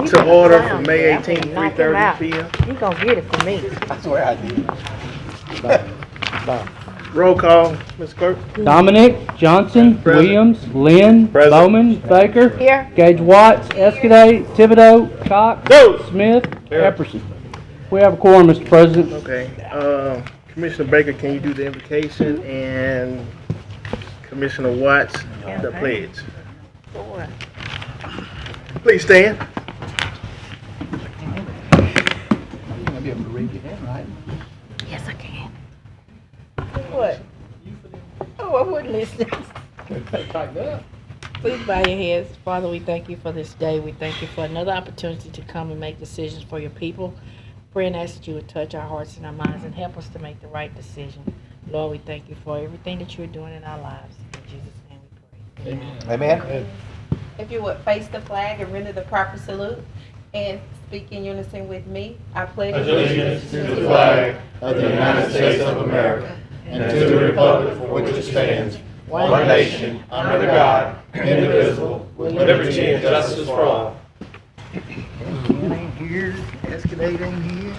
to order for May 18th, 3:30 p.m. He gonna get it for me. I swear I did. Roll call, Ms. Clerk. Dominic, Johnson, Present. Williams, Lynn, Present. Bowman, Baker, Here. Gage Watts, Escudate, Thibodeau, Cox, Go. Smith, Here. Epperson. We have a quorum, Mr. President. Okay, Commissioner Baker, can you do the invocation, and Commissioner Watts, the pledge? Boy. Please stand. You're gonna be able to read your handwriting. Yes, I can. What? Oh, I wouldn't listen. Tighten up. Please bow your heads. Father, we thank you for this day. We thank you for another opportunity to come and make decisions for your people. Pray and ask that you would touch our hearts and our minds and help us to make the right decision. Lord, we thank you for everything that you're doing in our lives. In Jesus' name we pray. Amen. If you would face the flag and render the proper salute and speak in unison with me, I pledge allegiance to the flag of the United States of America and to the republic for which it stands, one nation, under God, indivisible, with liberty and justice for all. Ain't here, Escalade ain't here.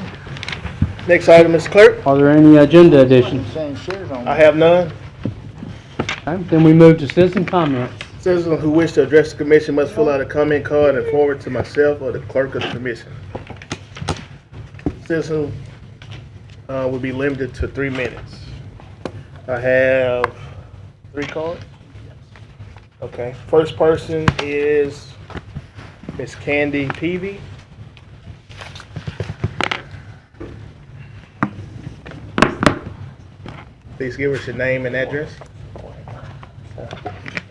Next item, Mr. Clerk. Are there any agenda additions? I have none. Okay, then we move to citizen comments. Citizens who wish to address the commission must fill out a comment card and forward it to myself or the clerk of the commission. Citizens will be limited to 3 minutes. I have 3 cards. Okay, first person is Miss Candy Peavy. Please give us your name and address.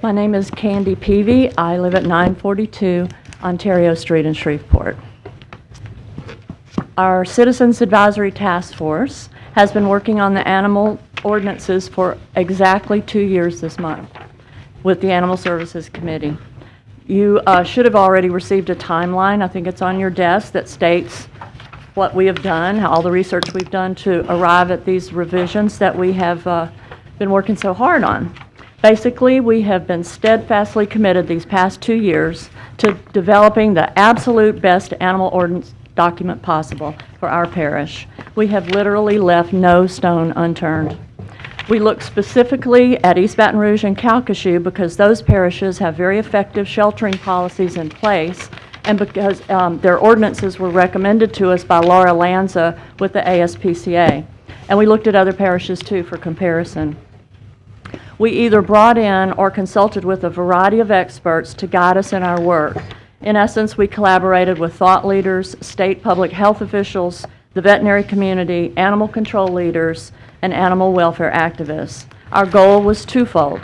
My name is Candy Peavy. I live at 942 Ontario Street in Shreveport. Our Citizens Advisory Task Force has been working on the animal ordinances for exactly 2 years this month with the Animal Services Committee. You should have already received a timeline. I think it's on your desk that states what we have done, all the research we've done to arrive at these revisions that we have been working so hard on. Basically, we have been steadfastly committed these past 2 years to developing the absolute best animal ordinance document possible for our parish. We have literally left no stone unturned. We look specifically at East Baton Rouge and Calcasieu because those parishes have very effective sheltering policies in place, and because their ordinances were recommended to us by Laura Lanza with the ASPCA. And we looked at other parishes too for comparison. We either brought in or consulted with a variety of experts to guide us in our work. In essence, we collaborated with thought leaders, state public health officials, the veterinary community, animal control leaders, and animal welfare activists. Our goal was twofold.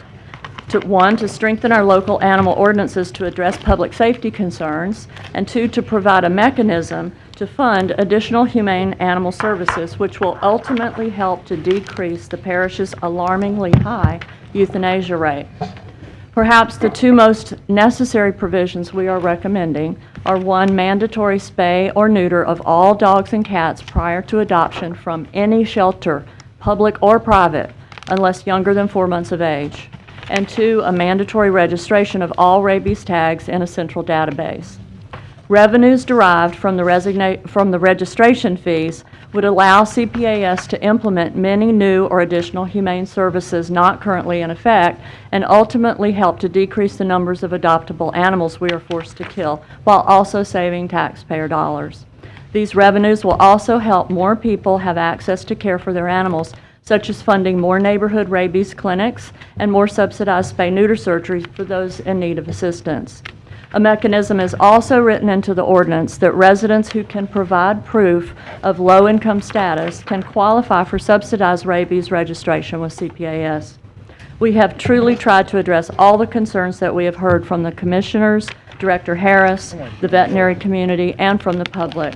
One, to strengthen our local animal ordinances to address public safety concerns, and 2, to provide a mechanism to fund additional humane animal services, which will ultimately help to decrease the parish's alarmingly high euthanasia rate. Perhaps the 2 most necessary provisions we are recommending are 1, mandatory spay or neuter of all dogs and cats prior to adoption from any shelter, public or private, unless younger than 4 months of age, and 2, a mandatory registration of all rabies tags in a central database. Revenues derived from the registration fees would allow CPAS to implement many new or additional humane services not currently in effect, and ultimately help to decrease the numbers of adoptable animals we are forced to kill, while also saving taxpayer dollars. These revenues will also help more people have access to care for their animals, such as funding more neighborhood rabies clinics and more subsidized spay-neuter surgeries for those in need of assistance. A mechanism is also written into the ordinance that residents who can provide proof of low-income status can qualify for subsidized rabies registration with CPAS. We have truly tried to address all the concerns that we have heard from the commissioners, Director Harris, the veterinary community, and from the public.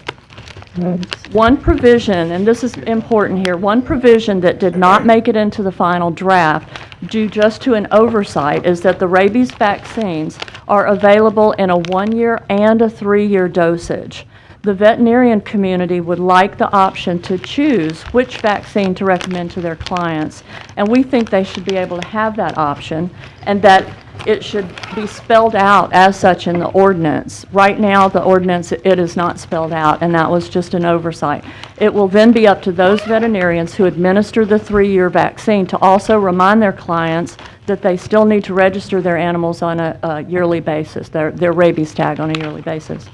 One provision, and this is important here, one provision that did not make it into the final draft due just to an oversight is that the rabies vaccines are available in a 1-year and a 3-year dosage. The veterinarian community would like the option to choose which vaccine to recommend to their clients, and we think they should be able to have that option, and that it should be spelled out as such in the ordinance. Right now, the ordinance, it is not spelled out, and that was just an oversight. It will then be up to those veterinarians who administer the 3-year vaccine to also remind their clients that they still need to register their animals on a yearly basis, their rabies tag on a yearly basis.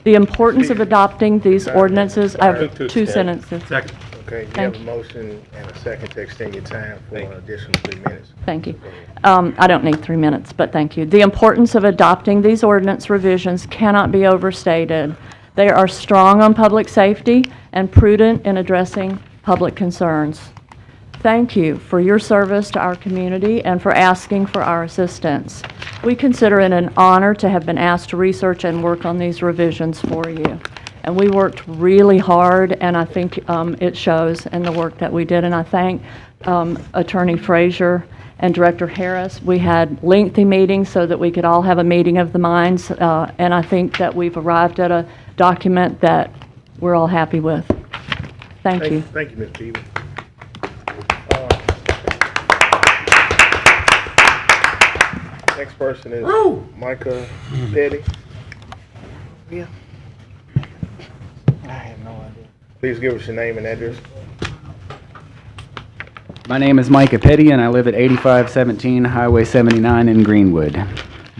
The importance of adopting these ordinances, I have 2 sentences. Second. Okay, you Thank have a motion and a second to extend your time for an additional 3 minutes. Thank you. I don't need 3 minutes, but thank you. The importance of adopting these ordinance revisions cannot be overstated. They are strong on public safety and prudent in addressing public concerns. Thank you for your service to our community and for asking for our assistance. We consider it an honor to have been asked to research and work on these revisions for you. And we worked really hard, and I think it shows in the work that we did. And I thank Attorney Frazier and Director Harris. We had lengthy meetings so that we could all have a meeting of the minds, and I think that we've arrived at a document that we're all happy with. Thank you. Thank you, Ms. Peebles. Next person is Micah Petty. I have no idea. Please give us your name and address. My name is Micah Petty, and I live at 8517 Highway 79 in Greenwood.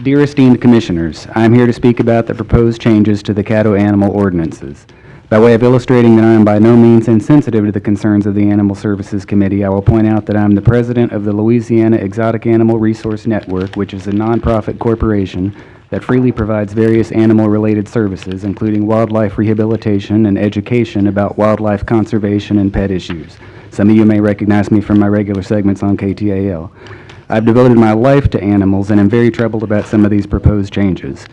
Dear esteemed commissioners, I am here to speak about the proposed changes to the Caddo animal ordinances. By way of illustrating that I am by no means insensitive to the concerns of the Animal Services Committee, I will point out that I am the president of the Louisiana Exotic Animal Resource Network, which is a nonprofit corporation that freely provides various animal-related services, including wildlife rehabilitation and education about wildlife conservation and pet issues. Some of you may recognize me from my regular segments on KTAL. I've devoted my life to animals and am very troubled about some of these proposed changes.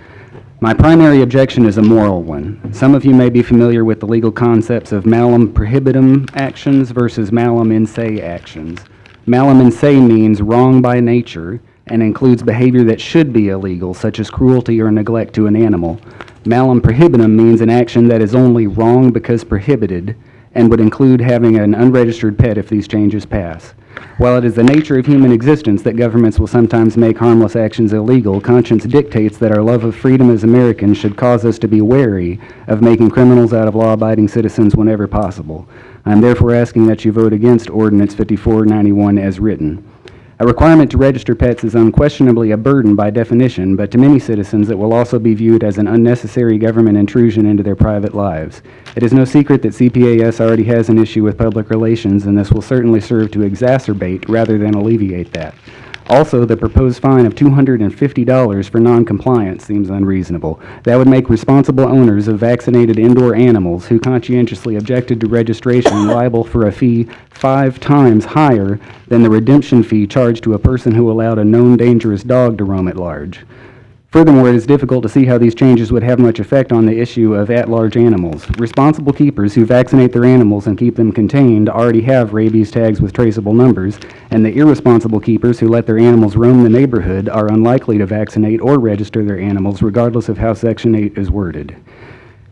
My primary objection is a moral one. Some of you may be familiar with the legal concepts of malum prohibitum actions versus malum in se actions. Malum in se means wrong by nature and includes behavior that should be illegal, such as cruelty or neglect to an animal. Malum prohibitum means an action that is only wrong because prohibited and would include having an unregistered pet if these changes pass. While it is the nature of human existence that governments will sometimes make harmless actions illegal, conscience dictates that our love of freedom as Americans should cause us to be wary of making criminals out of law-abiding citizens whenever possible. I am therefore asking that you vote against Ordinance 5491 as written. A requirement to register pets is unquestionably a burden by definition, but to many citizens it will also be viewed as an unnecessary government intrusion into their private lives. It is no secret that CPAS already has an issue with public relations, and this will certainly serve to exacerbate rather than alleviate that. Also, the proposed fine of $250 for non-compliance seems unreasonable. That would make responsible owners of vaccinated indoor animals who conscientiously objected to registration liable for a fee 5 times higher than the redemption fee charged to a person who allowed a known dangerous dog to roam at large. Furthermore, it is difficult to see how these changes would have much effect on the issue of at-large animals. Responsible keepers who vaccinate their animals and keep them contained already have rabies tags with traceable numbers, and the irresponsible keepers who let their animals roam the neighborhood are unlikely to vaccinate or register their animals, regardless of how Section 8 is worded.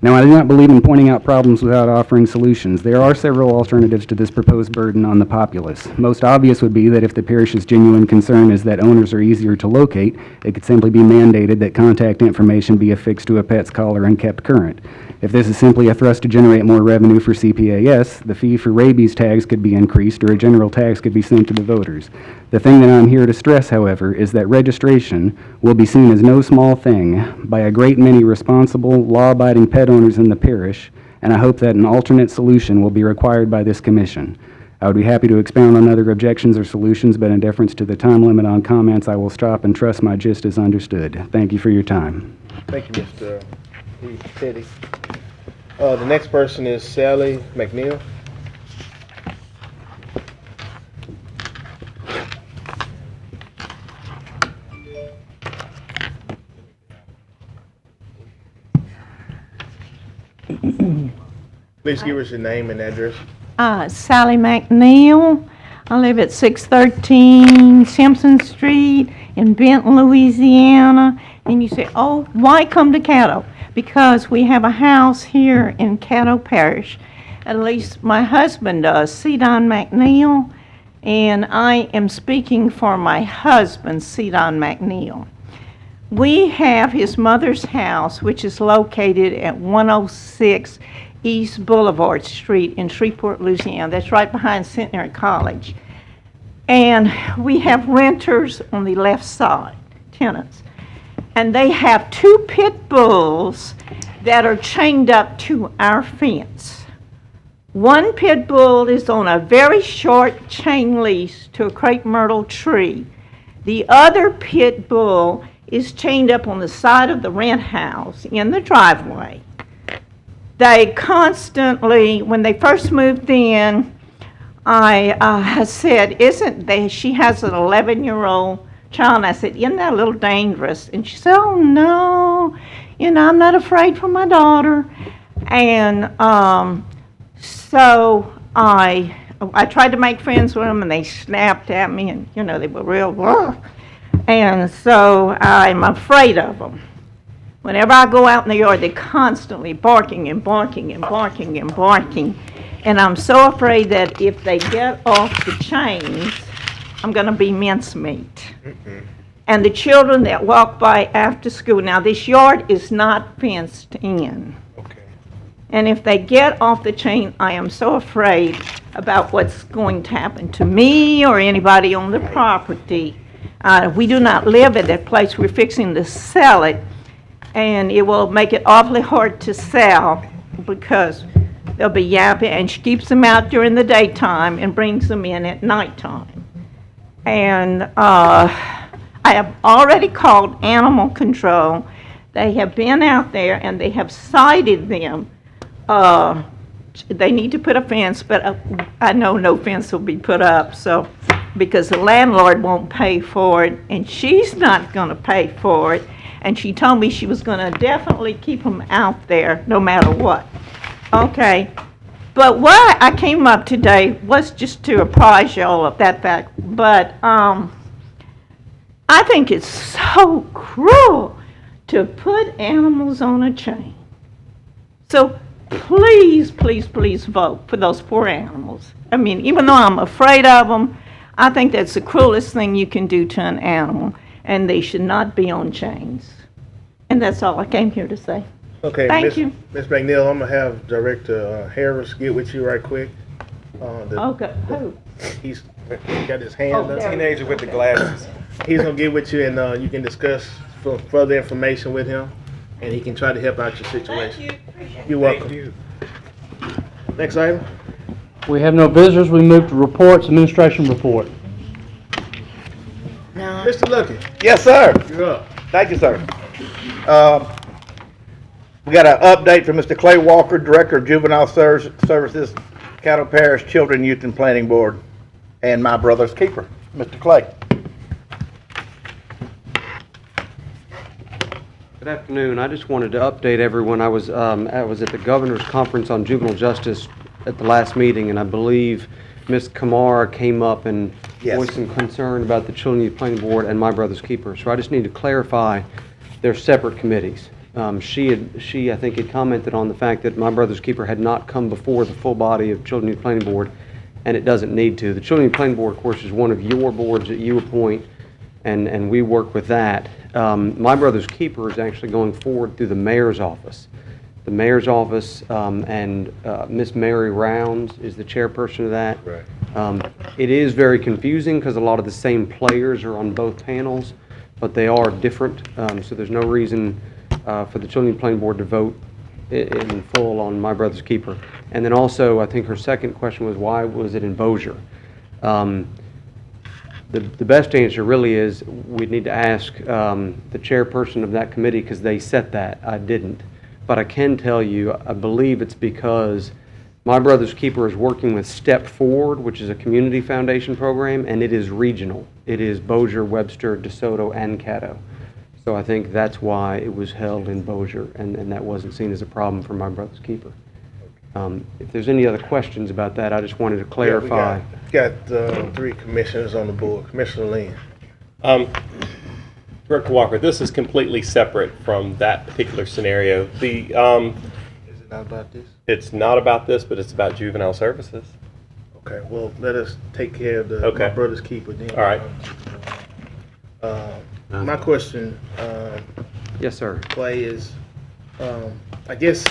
Now, I do not believe in pointing out problems without offering solutions. There are several alternatives to this proposed burden on the populace. Most obvious would be that if the parish's genuine concern is that owners are easier to locate, it could simply be mandated that contact information be affixed to a pet's collar and kept current. If this is simply a thrust to generate more revenue for CPAS, the fee for rabies tags could be increased or a general tax could be sent to the voters. The thing that I'm here to stress, however, is that registration will be seen as no small thing by a great many responsible, law-abiding pet owners in the parish, and I hope that an alternate solution will be required by this commission. I would be happy to expound on other objections or solutions, but in deference to the time limit on comments, I will stop and trust my gist is understood. Thank you for your time. Thank you, Mr. Petty. The next person is Sally McNeil. Please give us your name and address. Sally McNeil. I live at 613 Simpson Street in Benton, Louisiana. And you say, oh, why come to Caddo? Because we have a house here in Caddo Parish. At least my husband does, Cedon McNeil. and I am speaking for my husband, Cedon McNeil. We have his mother's house, which is located at 106 East Boulevard Street in Shreveport, Louisiana. That's right behind Centenary College. And we have renters on the left side, tenants. And they have 2 pit bulls that are chained up to our fence. One pit bull is on a very short chain leash to a crepe myrtle tree. The other pit bull is chained up on the side of the rent house in the driveway. They constantly, when they first moved in, I said, she has an 11-year-old child, and I said, isn't that a little dangerous? And she said, oh no, I'm not afraid for my daughter. And so I tried to make friends with them, and they snapped at me, and they were real, whoa. And so I'm afraid of them. Whenever I go out in the yard, they're constantly barking and barking and barking and barking. And I'm so afraid that if they get off the chains, I'm going to be mincemeat. And the children that walk by after school, now this yard is not fenced in. Okay. And if they get off the chain, I am so afraid about what's going to happen to me or anybody on the property. We do not live at that place. We're fixing to sell it, and it will make it awfully hard to sell because they'll be yapping, and she keeps them out during the daytime and brings them in at nighttime. And I have already called animal control. They have been out there, and they have cited them. They need to put a fence, but I know no fence will be put up, so because the landlord won't pay for it, and she's not going to pay for it, and she told me she was going to definitely keep them out there no matter what. Okay, but why I came up today was just to apprise y'all of that fact, but I think it's so cruel to put animals on a chain. So please, please, please vote for those poor animals. I mean, even though I'm afraid of them, I think that's the cruelest thing you can do to an animal, and they should not be on chains. And that's all I came here to say. Okay, Thank you. Ms. McNeil, I'm going to have Director Harris get with you right quick. Okay, who? He's got his hand Oh, up. there. Teenager with the glasses. He's going to get with you, and you can discuss further information with him, and he can try to help out your situation. You're welcome. Thank you. Next item. We have no visitors. We move to reports, administration report. Mr. Lucky, Yes, sir. you're up. Thank you, sir. We got an update from Mr. Clay Walker, Director of Juvenile Services, Caddo Parish Children, Youth, and Planning Board, and my brother's keeper, Mr. Clay. Good afternoon. I just wanted to update everyone. I was at the Governor's Conference on Juvenile Justice at the last meeting, and I believe Ms. Kamara came up and Yes. voiced some concern about the Children Youth Planning Board and My Brother's Keeper. So I just need to clarify they're separate committees. She I think had commented on the fact that My Brother's Keeper had not come before the full body of Children Youth Planning Board, and it doesn't need to. The Children Youth Planning Board, of course, is one of your boards that you appoint, and we work with that. My Brother's Keeper is actually going forward through the mayor's office. The mayor's office and Miss Mary Rounds is the chairperson of that. Right. It is very confusing because a lot of the same players are on both panels, but they are different. So there's no reason for the Children Youth Planning Board to vote in full on My Brother's Keeper. And then also, I think her second question was, why was it in Bossier? The best answer really is we'd need to ask the chairperson of that committee because they set that. I didn't. But I can tell you, I believe it's because My Brother's Keeper is working with Step Forward, which is a community foundation program, and it is regional. It is Bossier, Webster, DeSoto, and Caddo. So I think that's why it was held in Bossier, and that wasn't seen as a problem for My Brother's Keeper. If there's any other questions about that, I just wanted to clarify. Yeah, we got 3 commissioners on the board. Commissioner Lynn. Director Walker, this is completely separate from that particular scenario. Is it not about this? It's not about this, but it's about juvenile services. Okay, well, let us take care of the, Okay. my brother's keeper then. All right. My question, Yes, sir. Clay, is, I guess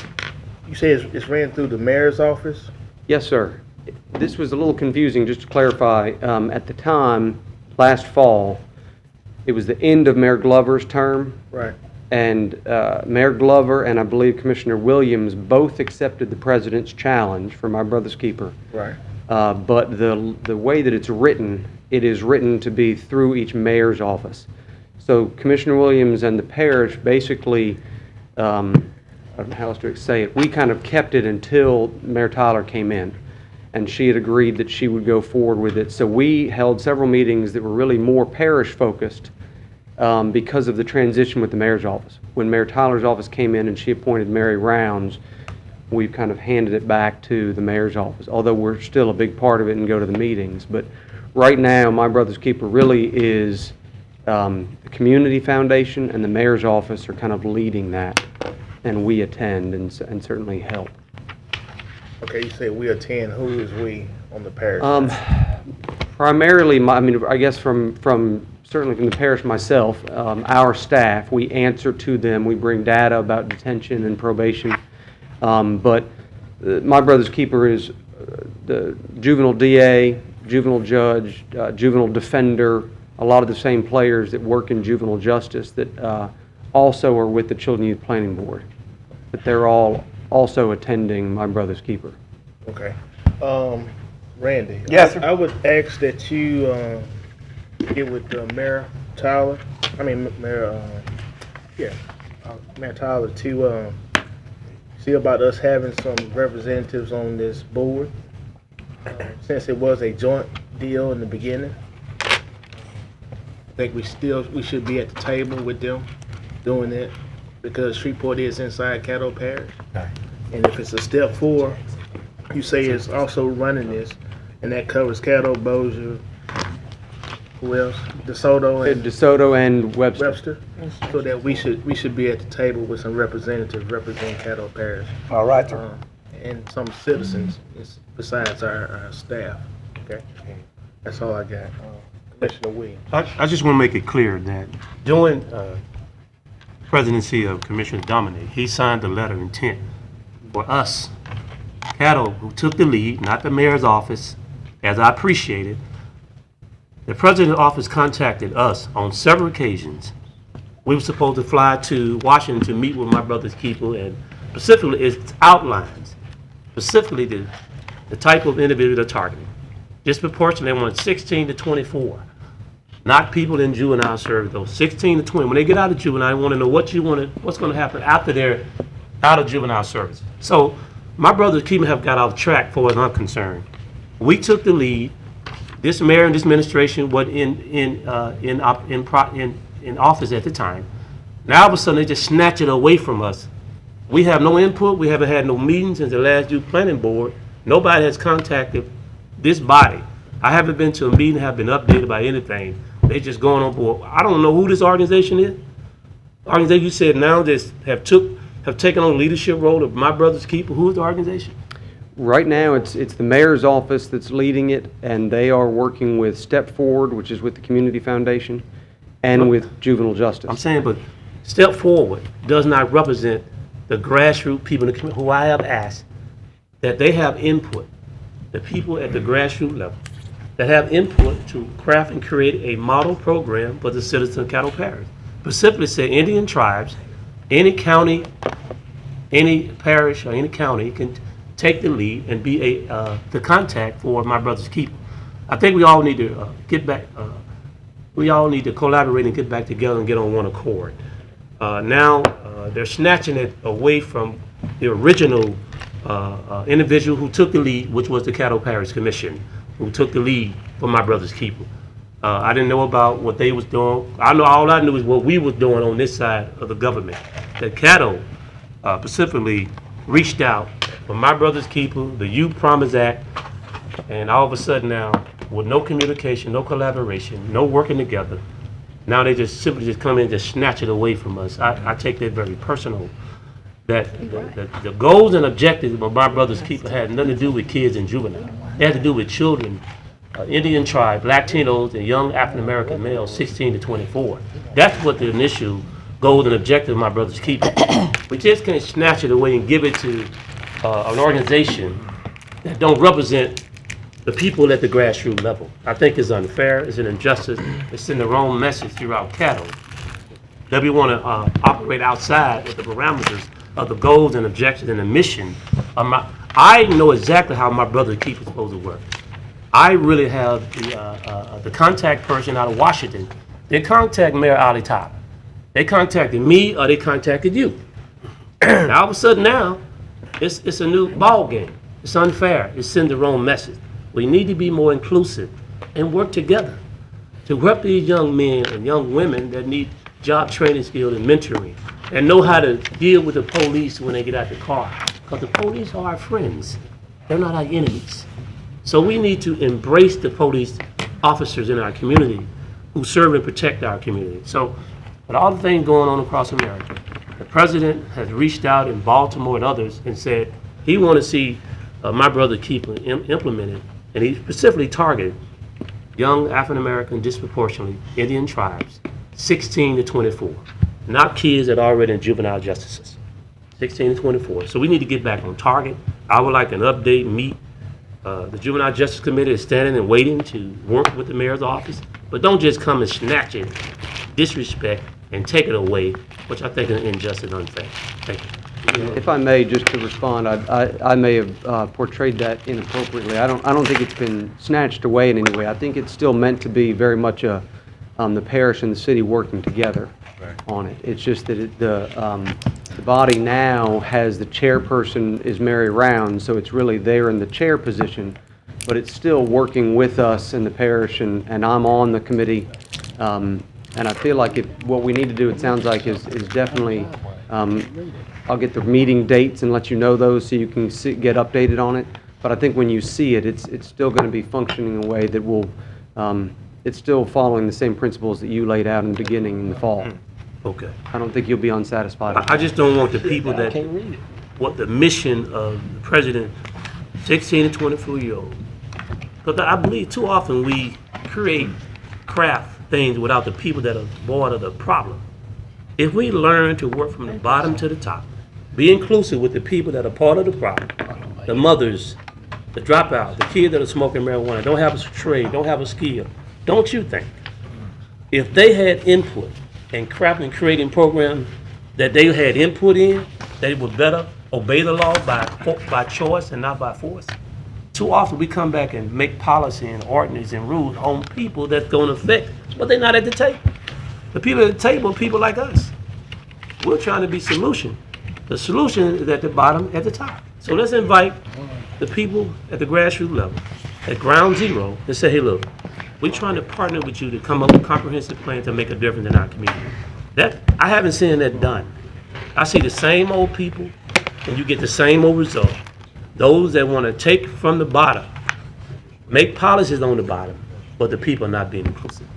you say it's ran through the mayor's office? Yes, sir. This was a little confusing, just to clarify. At the time, last fall, it was the end of Mayor Glover's term, Right. and Mayor Glover and I believe Commissioner Williams both accepted the president's challenge for my brother's keeper. Right. But the way that it's written, it is written to be through each mayor's office. So Commissioner Williams and the parish basically, I don't know how else to say it, we kind of kept it until Mayor Tyler came in, and she had agreed that she would go forward with it. So we held several meetings that were really more parish-focused because of the transition with the mayor's office. When Mayor Tyler's office came in and she appointed Mary Rounds, we've kind of handed it back to the mayor's office, although we're still a big part of it and go to the meetings. But right now, My Brother's Keeper really is the Community Foundation and the mayor's office are kind of leading that, and we attend and certainly help. Okay, you say we attend, who is we on the parish? Primarily, I guess certainly from the parish myself, our staff, we answer to them, we bring data about detention and probation. But My Brother's Keeper is the juvenile DA, juvenile judge, juvenile defender, a lot of the same players that work in juvenile justice that also are with the Children and Youth Planning Board. But they're all also attending My Brother's Keeper. Okay. Randy? Yes, sir. I would ask that you get with Mayor Tyler, Mayor Tyler to see about us having some representatives on this board. Since it was a joint deal in the beginning, I think we should be at the table with them doing it because Shreveport is inside Caddo Parish. Okay. And if it's a step 4, you say it's also running this, and that covers Caddo, Bossier, who else? DeSoto And Webster. so that we should be at the table with some representatives representing Caddo Parish. All right, sir. And some citizens besides our staff. Okay, that's all I got. Commissioner Williams. I just want to make it clear that during presidency of Commissioner Dominic, he signed a letter of intent for us, Caddo, who took the lead, not the mayor's office, as I appreciate it. The president's office contacted us on several occasions. We were supposed to fly to Washington to meet with My Brother's Keeper, and specifically it outlines specifically the type of individual they're targeting. Disproportionately, they want 16 to 24, not people in juvenile service. Those 16 to 20, when they get out of juvenile, they want to know what's going to happen after they're out of juvenile service. So My Brother's Keeper have got off track, for as I'm concerned. We took the lead. This mayor and this administration was in office at the time. Now all of a sudden they just snatch it away from us. We have no input. We haven't had no meetings since the last youth planning board. Nobody has contacted this body. I haven't been to a meeting, have been updated by anything. They just going on board. I don't know who this organization is. Organization you said now this have taken on leadership role of My Brother's Keeper. Who is the organization? Right now, it's the mayor's office that's leading it, and they are working with Step Forward, which is with the Community Foundation, and with Juvenile Justice. I'm saying, but Step Forward does not represent the grassroots people in the community who I have asked that they have input, the people at the grassroots level that have input to craft and create a model program for the citizens of Caddo Parish. Specifically say Indian tribes, any county, any parish or any county can take the lead and be the contact for My Brother's Keeper. I think we all need to get back, we all need to collaborate and get back together and get on one accord. Now they're snatching it away from the original individual who took the lead, which was the Caddo Parish Commission, who took the lead for My Brother's Keeper. I didn't know about what they was doing. All I knew is what we was doing on this side of the government. That Caddo specifically reached out for My Brother's Keeper, the Youth Promise Act, and all of a sudden now, with no communication, no collaboration, no working together, now they just simply just come in and just snatch it away from us. I take that very personal. That the goals and objectives of My Brother's Keeper had nothing to do with kids and juvenile. It had to do with children, Indian tribe, Latinos, and young African-American males, 16 to 24. That's what the initial goal and objective of My Brother's Keeper. We just can't snatch it away and give it to an organization that don't represent the people at the grassroots level. I think it's unfair, it's an injustice, it's sending the wrong message throughout Caddo that we want to operate outside of the parameters of the goals and objectives and the mission of I know exactly how My Brother's Keeper is supposed to work. I really have the contact person out of Washington. They contact Mayor Ali Top. They contacted me or they contacted you. Now, all of a sudden now, it's a new ball game. It's unfair. It sends the wrong message. We need to be more inclusive and work together to help these young men and young women that need job training skills and mentoring and know how to deal with the police when they get out the car. Because the police are our friends. They're not our enemies. So we need to embrace the police officers in our community who serve and protect our community. So with all the things going on across America, the president has reached out in Baltimore and others and said he wants to see My Brother's Keeper implemented, and he specifically targeted young African-American, disproportionately Indian tribes, 16 to 24, not kids that are already in juvenile justices, 16 to 24. So we need to get back on target. I would like an update, meet. The Juvenile Justice Committee is standing and waiting to work with the mayor's office, but don't just come and snatch it, disrespect, and take it away, which I think is injustice and unfair. Thank you. If I may, just to respond, I may have portrayed that inappropriately. I don't think it's been snatched away in any way. I think it's still meant to be very much the parish and the city working together on it. It's just that the body now has the chairperson is Mary Round, so it's really there in the chair position, but it's still working with us in the parish, and I'm on the committee. And I feel like what we need to do, it sounds like, is definitely, I'll get the meeting dates and let you know those so you can get updated on it. But I think when you see it, it's still going to be functioning in a way that will, it's still following the same principles that you laid out in the beginning in the fall. Okay. I don't think you'll be unsatisfied. I just don't want the people that, what the mission of the president, 16 to 24-year-old. Because I believe too often we craft things without the people that are born of the problem. If we learn to work from the bottom to the top, be inclusive with the people that are part of the problem, the mothers, the dropouts, the kids that are smoking marijuana, don't have a trade, don't have a skill, don't you think if they had input and crafting, creating programs that they had input in, they would better obey the law by choice and not by force? Too often we come back and make policy and ordinance and rules on people that's going to affect, but they're not at the table. The people at the table are people like us. We're trying to be solution. The solution is at the bottom, at the top. So let's invite the people at the grassroots level, at ground zero, and say, hey, look, we're trying to partner with you to come up with a comprehensive plan to make a difference in our community. I haven't seen that done. I see the same old people, and you get the same old result. Those that want to take from the bottom, make policies on the bottom, but the people not being inclusive.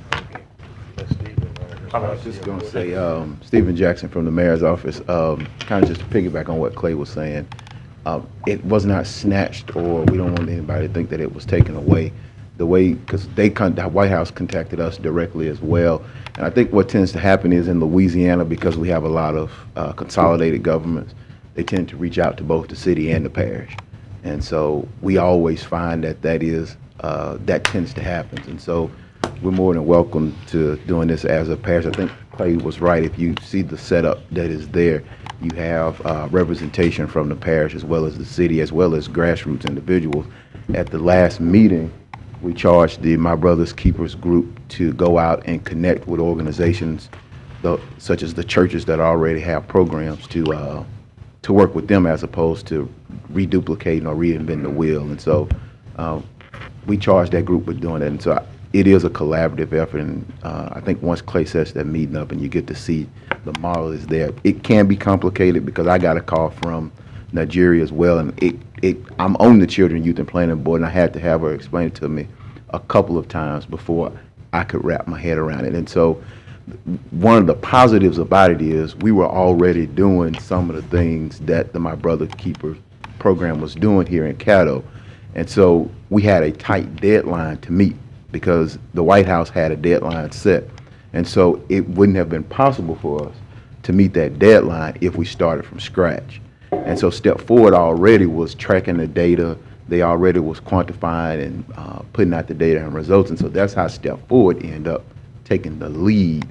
I was just going to say, Stephen Jackson from the mayor's office, kind of just to piggyback on what Clay was saying. It was not snatched, or we don't want anybody to think that it was taken away. The way, because the White House contacted us directly as well. And I think what tends to happen is in Louisiana, because we have a lot of consolidated governments, they tend to reach out to both the city and the parish. And so we always find that that tends to happen. And so we're more than welcome to doing this as a parish. I think Clay was right. If you see the setup that is there, you have representation from the parish as well as the city, as well as grassroots individuals. At the last meeting, we charged the My Brother's Keepers group to go out and connect with organizations such as the churches that already have programs to work with them, as opposed to reduplicating or reinventing the wheel. And so we charged that group with doing that. And so it is a collaborative effort. And I think once Clay sets that meeting up and you get to see the model is there, it can be complicated, because I got a call from Nigeria as well. And I'm on the Children, Youth, and Planning Board, and I had to have her explain it to me a couple of times before I could wrap my head around it. And so one of the positives about it is we were already doing some of the things that the My Brother Keeper program was doing here in Caddo. And so we had a tight deadline to meet because the White House had a deadline set. And so it wouldn't have been possible for us to meet that deadline if we started from scratch. And so step forward already was tracking the data. They already was quantifying and putting out the data and results. And so that's how step forward ended up taking the lead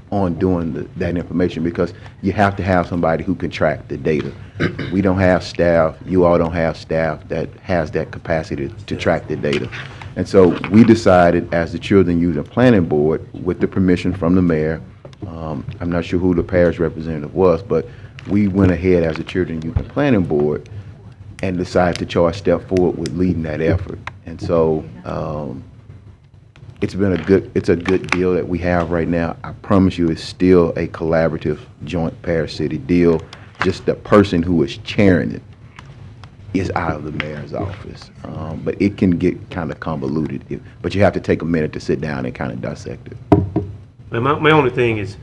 on doing that information, because you have to have somebody who can track the data. We don't have staff, you all don't have staff that has that capacity to track the data. And so we decided as the Children, Youth, and Planning Board, with the permission from the mayor, I'm not sure who the parish representative was, but we went ahead as the Children, Youth, and Planning Board and decided to charge step forward with leading that effort. And so it's a good deal that we have right now. I promise you, it's still a collaborative joint parish city deal. Just the person who is chairing it is out of the mayor's office. But it can get kind of convoluted. But you have to take a minute to sit down and kind of dissect it. My only thing is,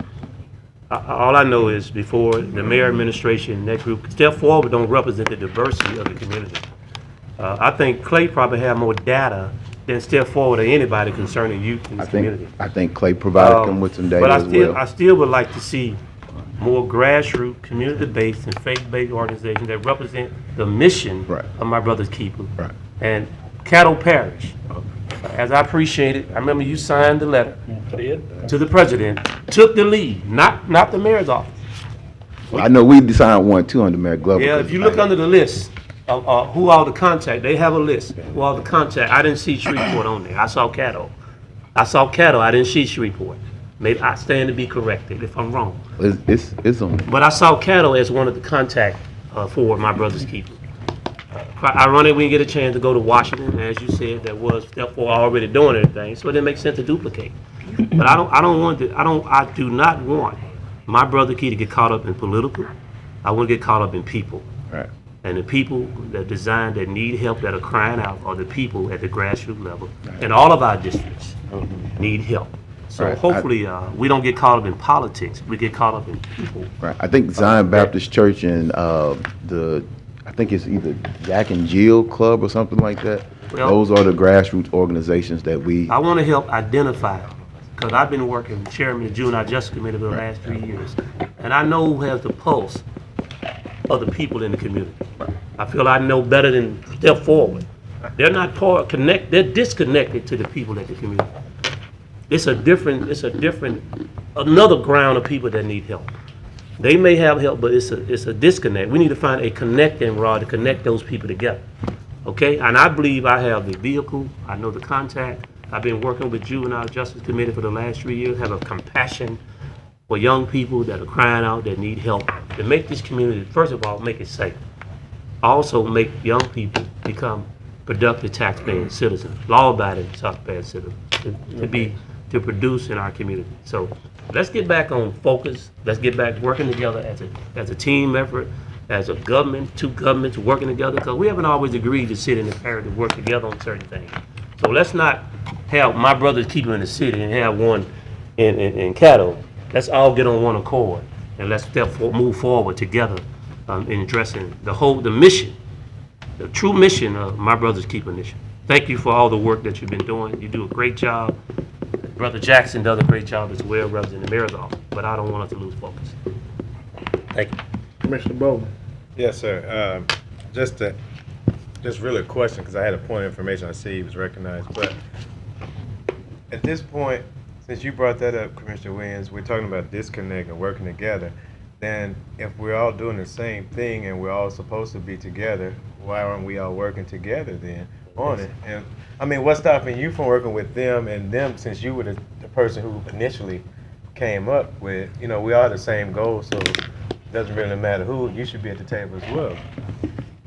all I know is before the mayor administration and that group step forward don't represent the diversity of the community. I think Clay probably have more data than step forward to anybody concerning youth in this community. I think Clay provided them with some data but as well. I still would like to see more grassroots, community-based, and faith-based organizations that represent the mission of my brother's keeper. And Caddo Parish, as I appreciate it, I remember you signed the letter to the president, took the lead, not the mayor's office. Well, I know we decided one too under Mayor Glover. Yeah, if you look under the list of who all the contact, they have a list who all the contact. I didn't see Shreveport on there. I saw Caddo. I didn't see Shreveport. Maybe I stand to be corrected if I'm wrong. It's on there. But I saw Caddo as one of the contact for my brother's keeper. Ironically, we didn't get a chance to go to Washington, as you said, that was therefore already doing everything, so it didn't make sense to duplicate. But I do not want my brother Key to get caught up in political. I want to get caught up in people. Right. And the people that design, that need help, that are crying out, are the people at the grassroots level. And all of our districts need help. So hopefully we don't get caught up in politics. We get caught up in people. Right. I think Zion Baptist Church and I think it's either Jack and Jill Club or something like that. Well, those are the grassroots organizations that we... I want to help identify, because I've been working chairman of the Juvenile Justice Committee for the last 3 years. And I know who has the pulse of the people in the community. I feel I know better than step forward. They're not they're disconnected to the people at the community. It's another ground of people that need help. They may have help, but it's a disconnect. We need to find a connecting rod to connect those people together. Okay? And I believe I have the vehicle, I know the contact. I've been working with Juvenile Justice Committee for the last 3 years, have a compassion for young people that are crying out, that need help, to make this community, first of all, make it safe. Also make young people become productive taxpaying citizens, law-abiding taxpaying citizens, to produce in our community. So let's get back on focus. Let's get back working together as a team effort, as a government, two governments working together, because we haven't always agreed to sit in the parish to work together on certain things. So let's not have my brother's keeper in the city and have one in Caddo. Let's all get on one accord and let's move forward together in addressing the mission, the true mission of my brother's keeper mission. Thank you for all the work that you've been doing. You do a great job. Brother Jackson does a great job as well, representing the mayor's office, but I don't want us to lose focus. Thank you. Commissioner Bowman. Yes, sir. Just really a question, because I had a point of information. I see he was recognized. But at this point, since you brought that up, Commissioner Williams, we're talking about disconnect and working together. Then if we're all doing the same thing and we're all supposed to be together, why aren't we all working together then on it? And I mean, what's stopping you from working with them and them, since you were the person who initially came up with, we are the same goal, so it doesn't really matter who, you should be at the table as well.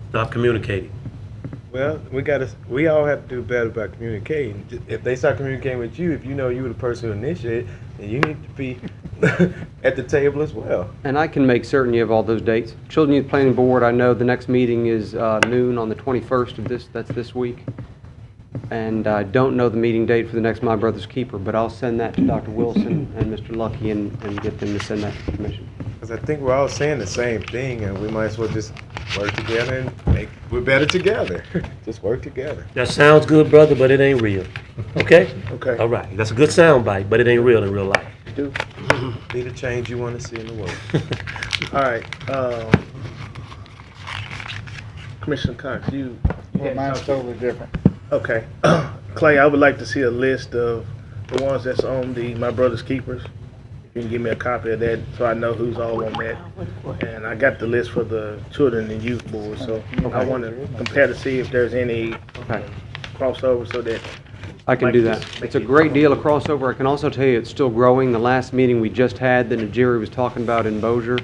Stop communicating. Well, we all have to do better about communicating. If they start communicating with you, if you know you were the person who initiated, then you need to be at the table as well. And I can make certain you have all those dates. Children Youth Planning Board, I know the next meeting is noon on the 21st of that's this week. And I don't know the meeting date for the next My Brother's Keeper, but I'll send that to Dr. Wilson and Mr. Lucky and get them to send that to the commission. because I think we're all saying the same thing, and we might as well just work together and we're better together. Just work together. That sounds good, brother, but it ain't real. Okay? Okay. All right. That's a good sound bite, but it ain't real in real life. Do. Be the change you want to see in the world. All right. Commissioner Cox, you. Well, mine's totally different. Okay. Clay, I would like to see a list of the ones that's on the My Brother's Keepers. If you can give me a copy of that so I know who's all on that. And I got the list for the Children and Youth Board, so I want to compare to see if there's any crossover so that I can do that. It's a great deal of crossover. I can also tell you it's still growing. The last meeting we just had that Jerry was talking about in Bossier,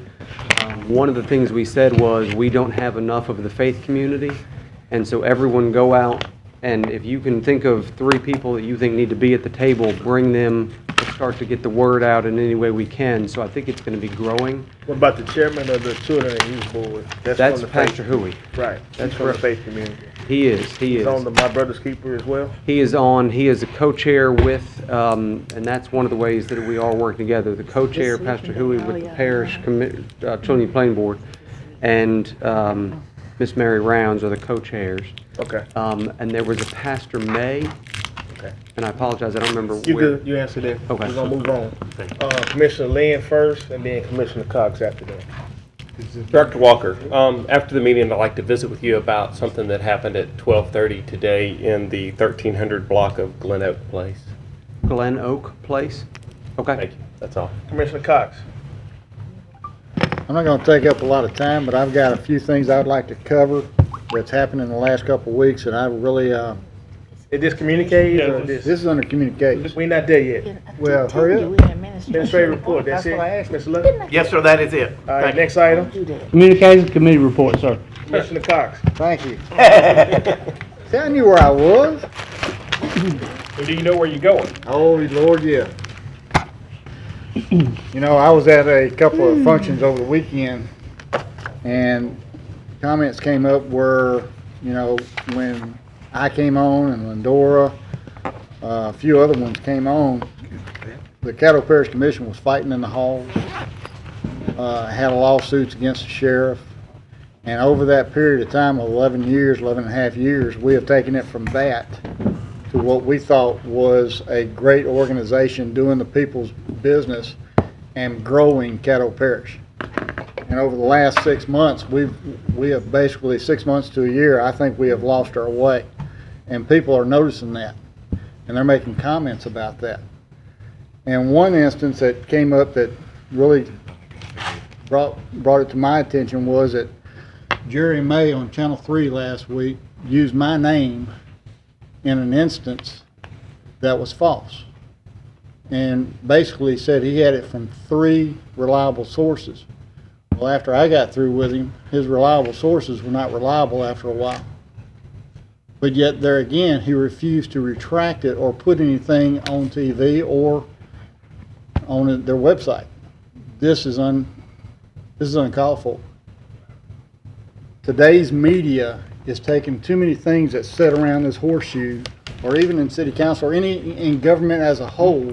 one of the things we said was we don't have enough of the faith community, and so everyone go out, and if you can think of 3 people that you think need to be at the table, bring them. Let's start to get the word out in any way we can. So I think it's going to be growing. What about the chairman of the Children and Youth Board? That's from the Pastor faith, Huey. Right. That's from the faith community. He is. He's on the My Brother's Keeper as well? He is a co-chair with, and that's one of the ways that we all work together. The co-chair, Pastor Huey, with the Parish Children Youth Planning Board, and Miss Mary Rounds are the co-chairs. Okay. And there was a Pastor May. Okay. And I apologize, I don't remember You where. good? You answered it. Okay. We're gonna move on. Commissioner Lynn first, and then Commissioner Cox after that. Director Walker, after the meeting, I'd like to visit with you about something that happened at 12:30 today in the 1300 block of Glen Oak Place. Glen Oak Place? Okay. Thank you. That's all. Commissioner Cox. I'm not gonna take up a lot of time, but I've got a few things I'd like to cover that's happened in the last couple of weeks, and I really, Is this communicated or this is under communication. We not there yet. Well, hurry up. Administrative report, that's it? Mr. Love? Yes, sir, that is it. All right, next item. Communications Committee report, sir. Commissioner Cox. Thank you. See, I knew where I was. Do you know where you're going? Oh, Lord, yeah. You know, I was at a couple of functions over the weekend, and comments came up where, you know, when I came on and Lindora, a few other ones came on, the Caddo Parish Commission was fighting in the halls, had lawsuits against the sheriff, and over that period of time of 11 and a half years, we have taken it from that to what we thought was a great organization doing the people's business and growing Caddo Parish. And over the last 6 months, we have basically 6 months to a year, I think we have lost our way. And people are noticing that, and they're making comments about that. And one instance that came up that really brought it to my attention was that Jerry May on Channel 3 last week used my name in an instance that was false, and basically said he had it from 3 reliable sources. Well, after I got through with him, his reliable sources were not reliable after a while. But yet there again, he refused to retract it or put anything on TV or on their website. This is uncalled for. Today's media is taking too many things that sit around this horseshoe, or even in city council, or in government as a whole,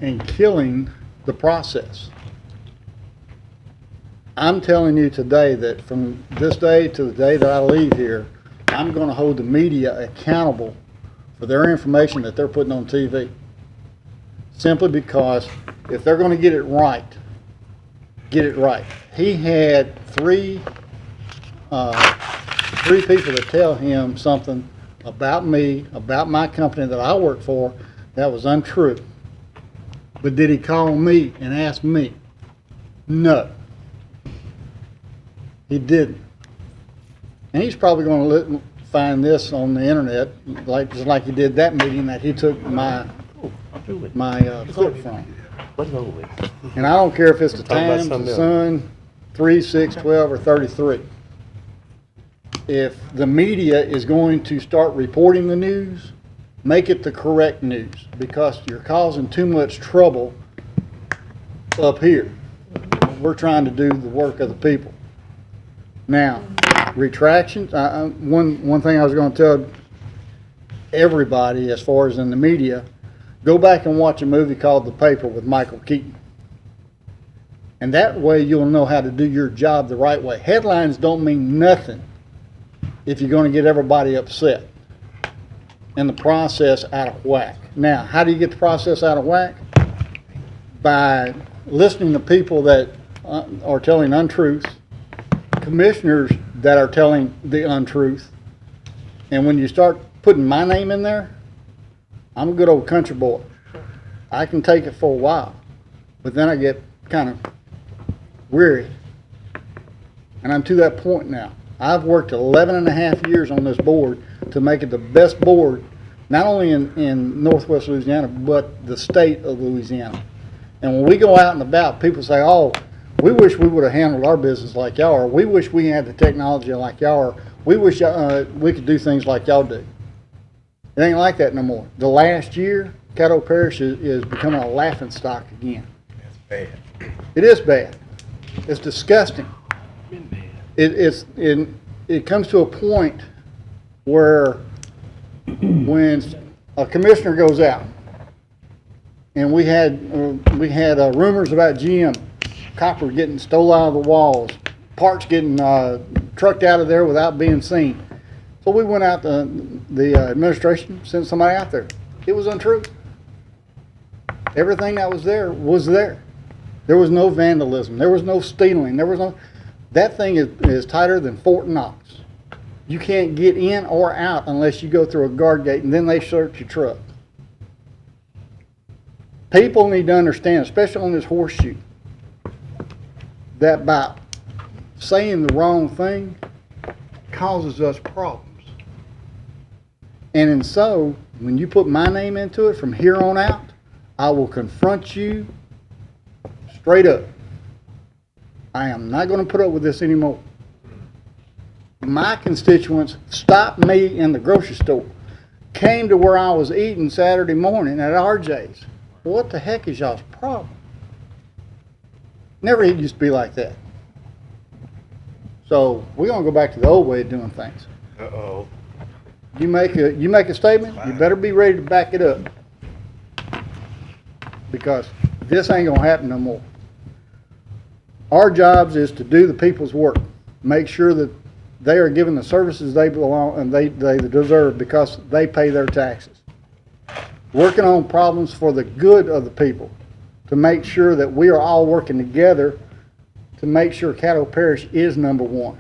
and killing the process. I'm telling you today that from this day to the day that I leave here, I'm going to hold the media accountable for their information that they're putting on TV. Simply because if they're going to get it right, get it right. He had three people that tell him something about me, about my company that I work for, that was untrue. But did he call me and ask me? No. He didn't. And he's probably going to find this on the internet, just like he did that meeting that he took my clip from. And I don't care if it's the Times, the Sun, 3, 6, 12, or 33. If the media is going to start reporting the news, make it the correct news, because you're causing too much trouble up here. We're trying to do the work of the people. Now, retractions, one thing I was going to tell everybody as far as in the media, go back and watch a movie called The Paper with Michael Keaton. And that way you'll know how to do your job the right way. Headlines don't mean nothing if you're going to get everybody upset and the process out of whack. Now, how do you get the process out of whack? By listening to people that are telling untruths, commissioners that are telling the untruth. And when you start putting my name in there, I'm a good old country boy. I can take it for a while, but then I get kind of weary. And I'm to that point now. I've worked 11 and a half years on this board to make it the best board, not only in Northwest Louisiana, but the state of Louisiana. And when we go out and about, people say, oh, we wish we would have handled our business like y'all are. We wish we had the technology like y'all are. We wish we could do things like y'all do. It ain't like that no more. The last year, Caddo Parish is becoming a laughingstock again. That's bad. It is bad. It's disgusting. It comes to a point where when a commissioner goes out, and we had rumors about GM copper getting stolen out of the walls, parts getting trucked out of there without being seen. So we went out, the administration sent somebody out there. It was untrue. Everything that was there was there. There was no vandalism. There was no stealing. There was no. That thing is tighter than Fort Knox. You can't get in or out unless you go through a guard gate, and then they search your truck. People need to understand, especially on this horseshoe, that by saying the wrong thing causes us problems. And so, when you put my name into it from here on out, I will confront you straight up. I am not going to put up with this anymore. My constituents stopped me in the grocery store, came to where I was eating Saturday morning at RJ's. What the heck is y'all's problem? Never used to be like that. So we're going to go back to the old way of doing things. Uh-oh. You make a statement, you better be ready to back it up. Because this ain't going to happen no more. Our jobs is to do the people's work. Make sure that they are given the services they belong and they deserve because they pay their taxes. Working on problems for the good of the people to make sure that we are all working together to make sure Caddo Parish is number one.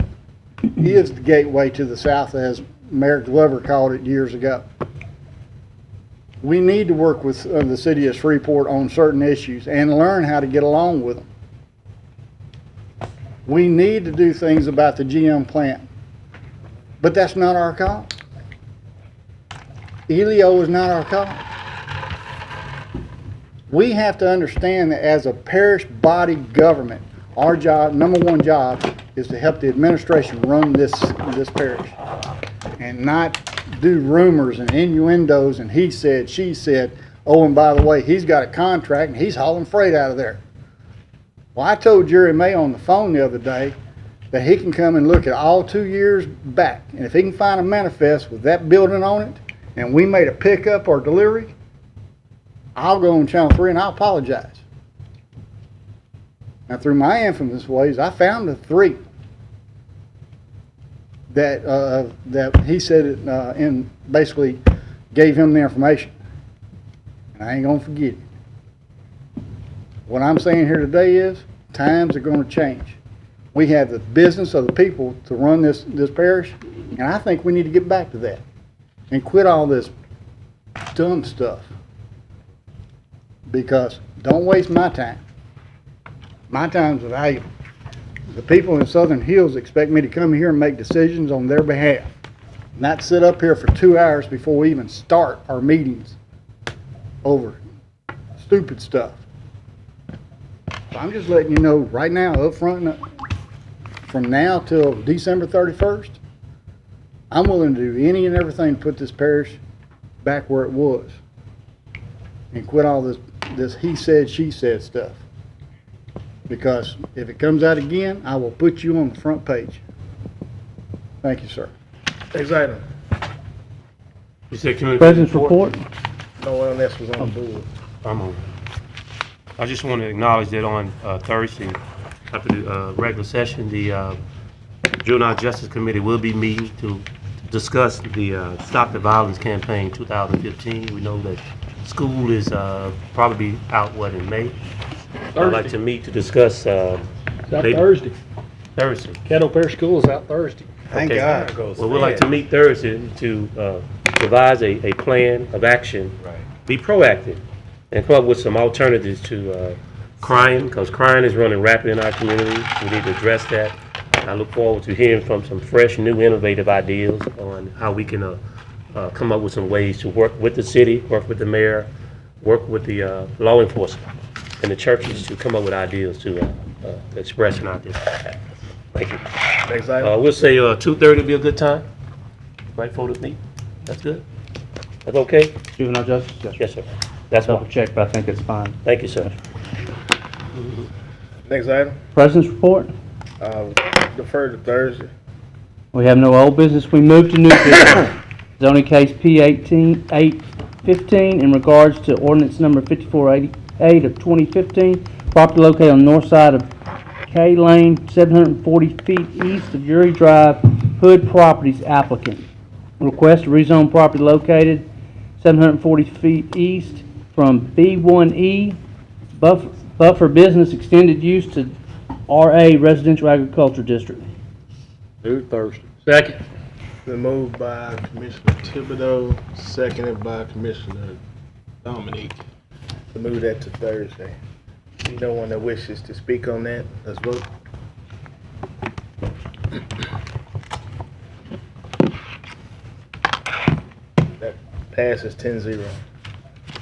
Is the gateway to the South, as Mayor Glover called it years ago. We need to work with the city of Shreveport on certain issues and learn how to get along with them. We need to do things about the GM plant, but that's not our call. ELIO is not our call. We have to understand that as a parish body government, our job, number one job, is to help the administration run this parish and not do rumors and innuendos and he said, she said, oh, and by the way, he's got a contract and he's hauling freight out of there. Well, I told Jerry May on the phone the other day that he can come and look at all 2 years back, and if he can find a manifest with that building on it, and we made a pickup or delivery, I'll go on Channel 3 and I'll apologize. Now, through my infamous ways, I found the 3 that he said it and basically gave him the information. And I ain't gonna forget it. What I'm saying here today is times are going to change. We have the business of the people to run this parish, and I think we need to get back to that and quit all this dumb stuff. Because don't waste my time. My time's valuable. The people in Southern Hills expect me to come here and make decisions on their behalf, not sit up here for 2 hours before we even start our meetings over stupid stuff. So I'm just letting you know right now, up front, from now till December 31st, I'm willing to do any and everything to put this parish back where it was and quit all this he said, she said stuff. Because if it comes out again, I will put you on the front page. Thank you, sir. Next item. You said community President's report? No one else was on the board. I'm on. I just want to acknowledge that on Thursday, after the regular session, the Juvenile Justice Committee will be meeting to discuss the Stop the Violence Campaign 2015. We know that school is probably out, in May? I'd like to meet to discuss. It's out Thursday. Thursday. Caddo Parish School is out Thursday. Thank Okay. God. Well, we'd like to meet Thursday to devise a plan of action, be proactive, and come up with some alternatives to crime, because crime is running rapid in our community. We need to address that. I look forward to hearing from some fresh, new, innovative ideas on how we can come up with some ways to work with the city, work with the mayor, work with the law enforcement and the churches to come up with ideas to express in our district. Thank you. Next item. We'll say 2:30 will be a good time, right, for the meeting? That's good? That's okay? Juvenile justice? Yes, sir. That's Double one. check, but I think it's fine. Thank you, sir. Next item. President's report? Defer to Thursday. We have no old business. We move to new business. Zoning case P-815 in regards to ordinance number 5488 of 2015. Property located on the north side of K Lane, 740 feet east of Drury Drive, Hood Properties applicant. Request to rezone property located 740 feet east from B1E buffer business extended use to RA Residential Agriculture District. Move Thursday. Second. Been moved by Commissioner Thibodeau, seconded by Commissioner Dominique. To move that to Thursday. No one that wishes to speak on that, let's vote. That passes 10-0.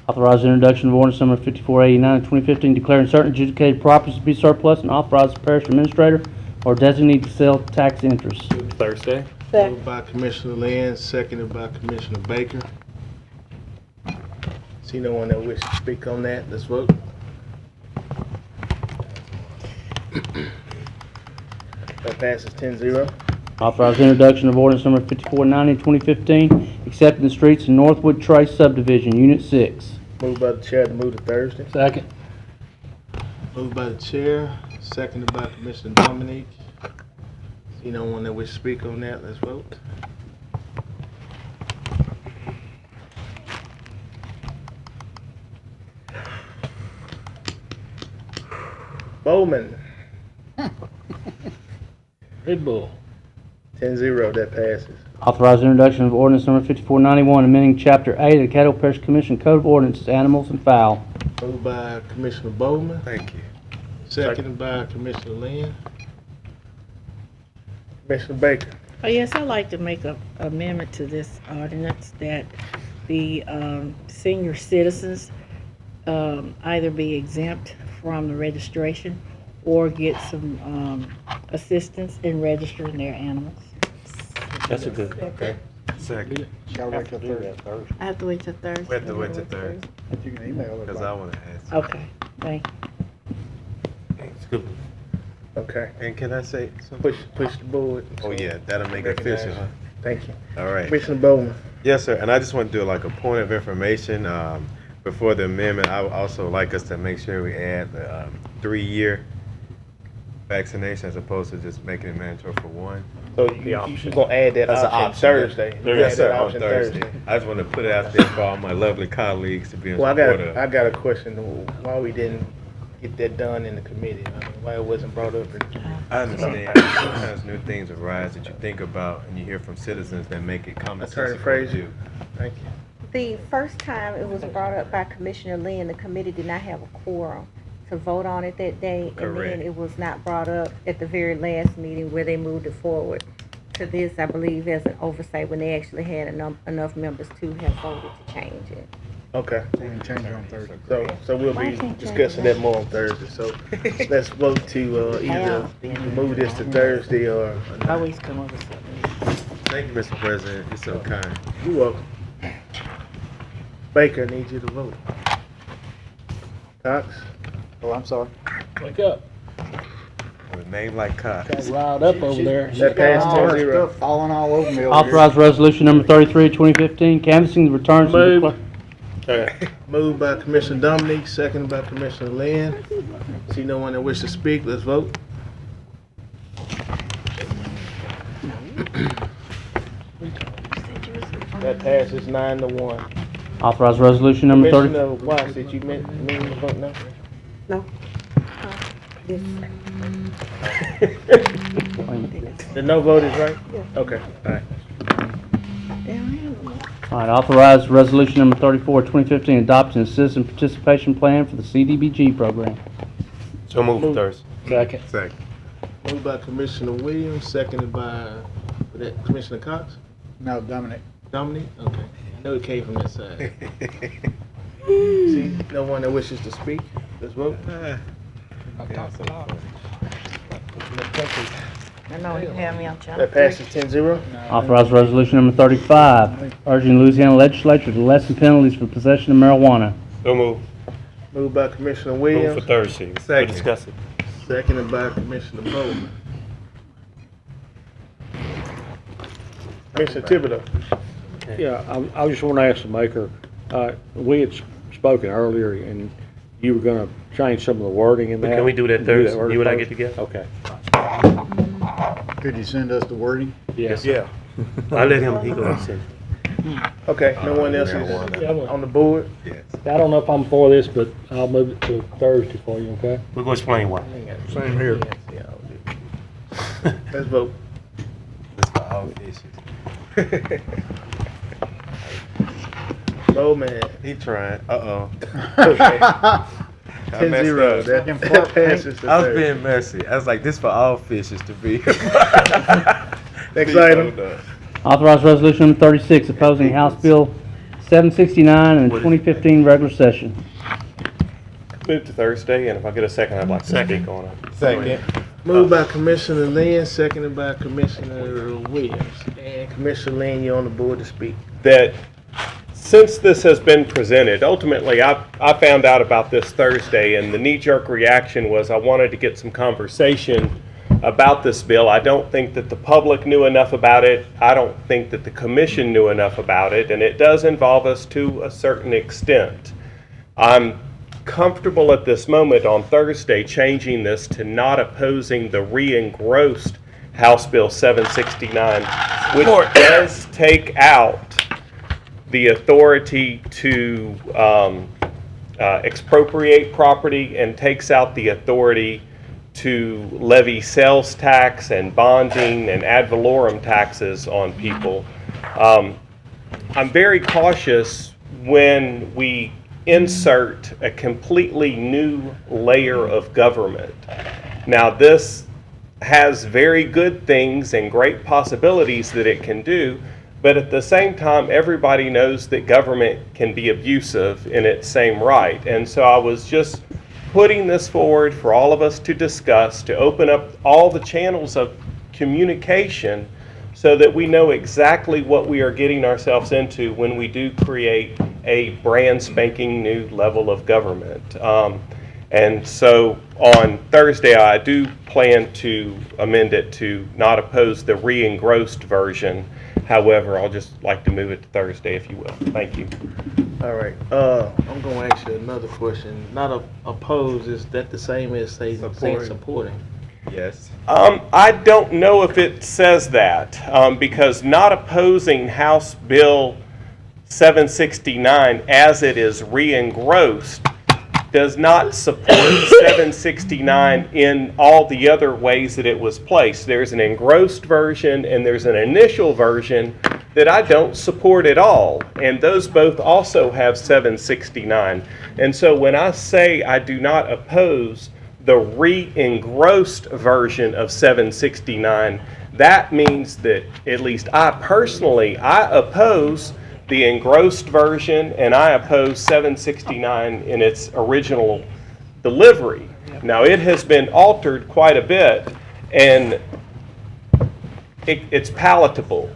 Authorize the introduction of ordinance number 5489 of 2015, declaring certain adjudicated properties to be surplus and authorize the parish administrator or designee to sell tax interest. Thursday. Moved by Commissioner Lynn, seconded by Commissioner Baker. See no one that wishes to speak on that, let's vote. That passes 10-0. Authorize the introduction of ordinance number 5490 of 2015, accepting the streets in Northwood Trace subdivision, Unit 6. Moved by the chair to move to Thursday. Second. Moved by the chair, seconded by Commissioner Dominique. See no one that wishes to speak on that, let's vote. Bowman, Red Bull. 10-0, that passes. Authorize the introduction of ordinance number 5491, amending Chapter 8 of the Caddo Parish Commission Code of Ordinances, Animals and Fowl. Moved by Commissioner Bowman, Thank you. seconded by Commissioner Lynn. Commissioner Baker. Oh, yes, I'd like to make an amendment to this ordinance that the senior citizens either be exempt from the registration or get some assistance in registering their animals. That's a good. Okay. Second. Gotta wait till Thursday. I have to wait till Thursday. We have to wait till Thursday, But you can email it. because I want to ask. Okay, thank you. It's good. Okay. And can I say something? Push the board. Oh, yeah, that'll make it official, huh? Thank you. All right. Commissioner Bowman. Yes, sir, and I just want to do like a point of information. Before the amendment, I would also like us to make sure we add the 3-year vaccination as opposed to just making it mandatory for 1. So you're gonna add that That's an option option. Thursday? Yes, sir, Add that on option Thursday. I just want to put it out there for all my lovely colleagues to be in Well, support of. I got a question. Why we didn't get that done in the committee? I mean, why it wasn't brought up in the committee? I understand. Sometimes new things arise that you think about and you hear from citizens that make it common Attorney sense. Frazier. Thank you. The first time it was brought up by Commissioner Lynn, the committee did not have a quorum to vote on it that day. Correct. And then it was not brought up at the very last meeting where they moved it forward to this, I believe, as an oversight when they actually had enough members to have voted to change it. Okay. We can change it on Thursday. So we'll be discussing that more on Thursday. So let's vote to either move this to Thursday or. Always come up with something. Thank you, Mr. President. You're so kind. You're welcome. Baker, I need you to vote. Cox? Oh, I'm sorry. Wake up. With a name like Cox. Got riled up over there. That passed All her 10-0. stuff falling all over me over here. Authorize resolution number 33 of 2015, canvassing the returns of Move. Moved by Commissioner Dominique, seconded by Commissioner Lynn. See no one that wishes to speak, let's vote. That passes 9-1. Authorize resolution number 30. Commissioner Watts, did you mean to vote no? No. The no vote is right? Okay, all right. All right, authorize resolution number 34, 2015, adopting a citizen participation plan for the CDBG program. So moved for Thursday. Second. Second. Moved by Commissioner Williams, seconded by Commissioner Cox? No, Dominic. Dominic? Okay. I know it came from that side. See, no one that wishes to speak. Let's vote. I know you have me on channel. That passes 10-0. Authorize resolution number 35, urging Louisiana legislature to lessen penalties for possession of marijuana. So moved. Moved by Commissioner Move Williams, for Thursday. Second. We'll discuss it. seconded by Commissioner Bowman. Commissioner Thibodeau. Yeah, I just want to ask the maker, we had spoken earlier and you were going to change some of the wording in that. Can we do that Thursday? You and I get together? Okay. Could you send us the wording? Yes. Yeah. I let him, he go and send it. Okay, no one else is on the board? Yes. I don't know if I'm for this, but I'll move it to Thursday for you, okay? We're going to explain why. Same here. Let's vote. That's for all issues. Bowman. He trying. Uh-oh. Okay. I 10-0. That passes the I was third. being messy. I was like, this for all fishes to be. Next item. Authorize resolution number 36, opposing House Bill 769 in the 2015 regular session. Move to Thursday, and if I get a second, I'd like to speak on it. Second. Moved by Commissioner Lynn, seconded by Commissioner Williams. And Commissioner Lynn, you're on the board to speak. That since this has been presented, ultimately I found out about this Thursday, and the knee-jerk reaction was I wanted to get some conversation about this bill. I don't think that the public knew enough about it. I don't think that the commission knew enough about it, and it does involve us to a certain extent. I'm comfortable at this moment on Thursday changing this to not opposing the re-engrossed House Bill 769, which does take out the authority to expropriate property and takes out the authority to levy sales tax and bonding and ad valorem taxes on people. I'm very cautious when we insert a completely new layer of government. Now, this has very good things and great possibilities that it can do, but at the same time, everybody knows that government can be abusive in its same right. And so I was just putting this forward for all of us to discuss, to open up all the channels of communication so that we know exactly what we are getting ourselves into when we do create a brand spanking new level of government. And so on Thursday, I do plan to amend it to not oppose the re-engrossed version. However, I'll just like to move it to Thursday, if you will. Thank you. All right. I'm going to ask you another question. Not oppose, is that the same as saying supporting? Yes. I don't know if it says that, because not opposing House Bill 769 as it is re-engrossed does not support 769 in all the other ways that it was placed. There's an engrossed version and there's an initial version that I don't support at all, and those both also have 769. And so when I say I do not oppose the re-engrossed version of 769, that means that at least I personally, I oppose the engrossed version, and I oppose 769 in its original delivery. Now, it has been altered quite a bit, and it's palatable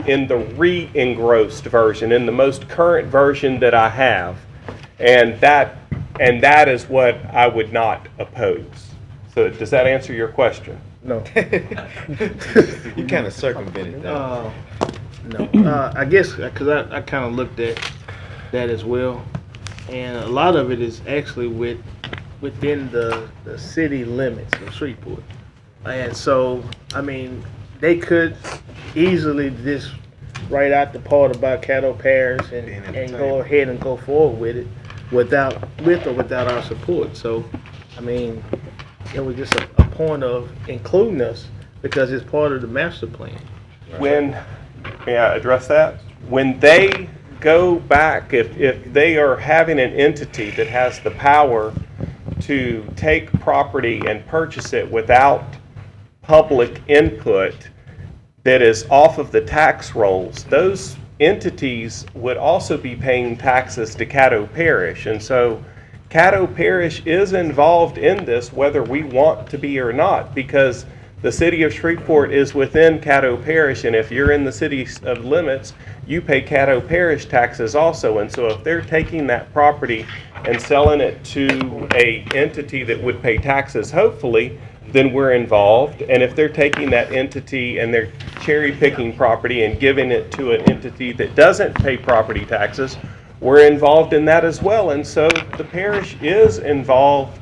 in the re-engrossed version, in the most current version that I have, and that is what I would not oppose. So, does that answer your question? No. You kind of circumvented that. No, I guess because I kind of looked at that as well, and a lot of it is actually within the city limits of Shreveport, and so I mean they could easily just write out the part about Caddo Parish and go ahead and go forward with it with or without our support. So, I mean, it was just a point of including us because it's part of the master plan. May I address that? When they go back, if they are having an entity that has the power to take property and purchase it without public input that is off of the tax rolls, those entities would also be paying taxes to Caddo Parish. And so Caddo Parish is involved in this whether we want to be or not, because the city of Shreveport is within Caddo Parish, and if you're in the city of limits, you pay Caddo Parish taxes also. And so if they're taking that property and selling it to a entity that would pay taxes, hopefully, then we're involved. And if they're taking that entity and they're cherry picking property and giving it to an entity that doesn't pay property taxes, we're involved in that as well. And so the parish is involved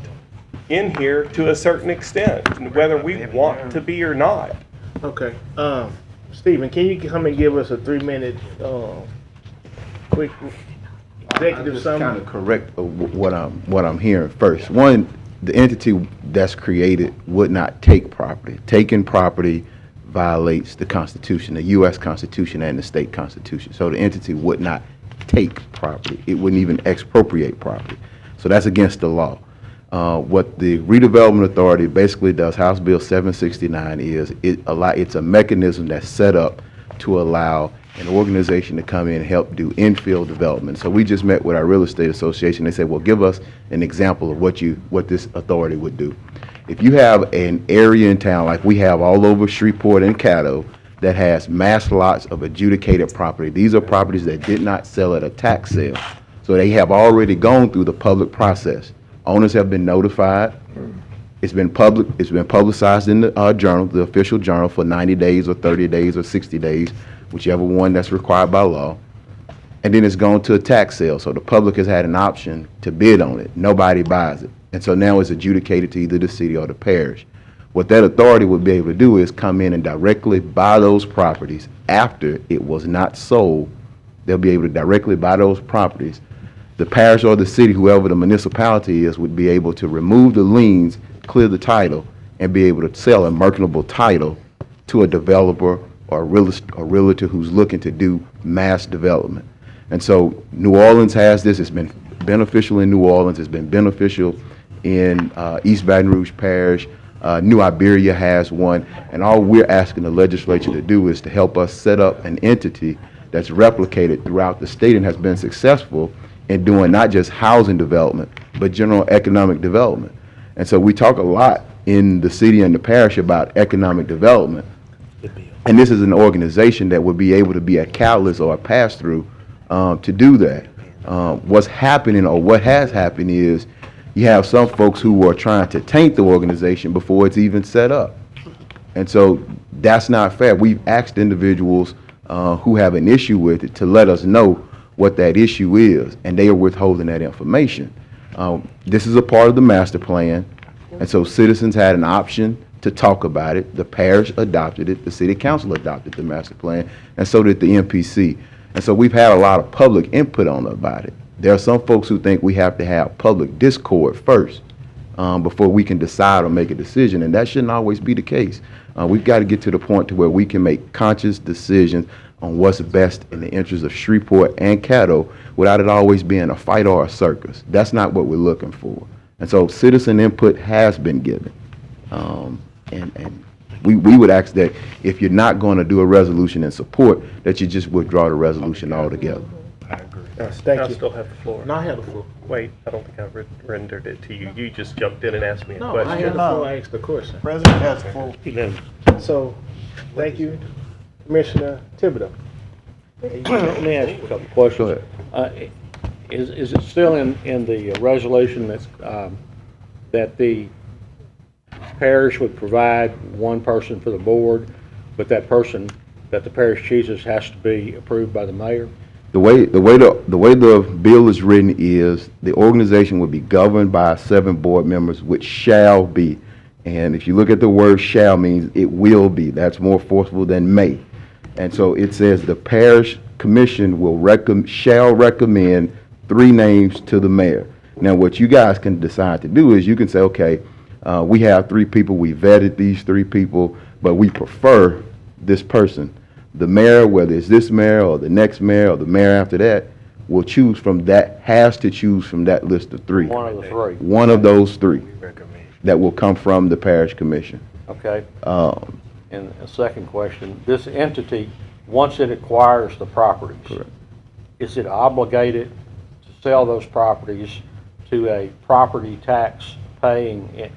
in here to a certain extent, whether we want to be or not. Okay. Stephen, can you come and give us a 3-minute quick executive summary? Kind of correct what I'm hearing first. One, the entity that's created would not take property. Taking property violates the Constitution, the U.S. Constitution and the state Constitution. So the entity would not take property. It wouldn't even expropriate property. So that's against the law. What the Redevelopment Authority basically does, House Bill 769, is it's a mechanism that's set up to allow an organization to come in and help do infill development. So we just met with our real estate association. They said, well, give us an example of what this authority would do. If you have an area in town like we have all over Shreveport and Caddo that has mass lots of adjudicated property, these are properties that did not sell at a tax sale. So they have already gone through the public process. Owners have been notified. It's been publicized in the journal, the official journal, for 90 days or 30 days or 60 days, whichever one that's required by law. And then it's gone to a tax sale. So the public has had an option to bid on it. Nobody buys it. And so now it's adjudicated to either the city or the parish. What that authority would be able to do is come in and directly buy those properties after it was not sold. They'll be able to directly buy those properties. The parish or the city, whoever the municipality is, would be able to remove the liens, clear the title, and be able to sell a merchantable title to a developer or a realtor who's looking to do mass development. And so New Orleans has this. It's been beneficial in New Orleans. It's been beneficial in East Baton Rouge Parish. New Iberia has one. And all we're asking the legislature to do is to help us set up an entity that's replicated throughout the state and has been successful in doing not just housing development, but general economic development. And so we talk a lot in the city and the parish about economic development. And this is an organization that would be able to be a catalyst or a pass-through to do that. What's happening, or what has happened, is you have some folks who are trying to taint the organization before it's even set up. And so that's not fair. We've asked individuals who have an issue with it to let us know what that issue is, and they are withholding that information. This is a part of the master plan, and so citizens had an option to talk about it. The parish adopted it, the city council adopted the master plan, and so did the MPC. And so we've had a lot of public input on about it. There are some folks who think we have to have public discord first before we can decide or make a decision, and that shouldn't always be the case. We've got to get to the point to where we can make conscious decisions on what's best in the interest of Shreveport and Caddo without it always being a fight or a circus. That's not what we're looking for. And so citizen input has been given. And we would ask that if you're not going to do a resolution in support, that you just withdraw the resolution altogether. I agree. Thank I you. still have the floor. No, I have the floor. Wait, I don't think I rendered it to you. You just jumped in and asked me a No, question. I had the floor. I asked the question. President has the floor. So, thank you, Commissioner Thibodeau. Let me ask you a couple questions. Is it still in the resolution that's, that the parish would provide one person for the board, but that person that the parish chooses has to be approved by the mayor? The way the bill is written is the organization would be governed by 7 board members, which shall be And if you look at the word shall means it will be. That's more forceful than may. And so it says the parish commission shall recommend 3 names to the mayor. Now, what you guys can decide to do is you can say, okay, we have 3 people, we vetted these 3 people, but we prefer this person. The mayor, whether it's this mayor or the next mayor or the mayor after that, will choose from that, has to choose from that list of 3. One of the 3. One of those 3 that will come from the parish commission. Okay. And a second question, this entity, once it acquires the properties, Correct. is it obligated to sell those properties to a property tax paying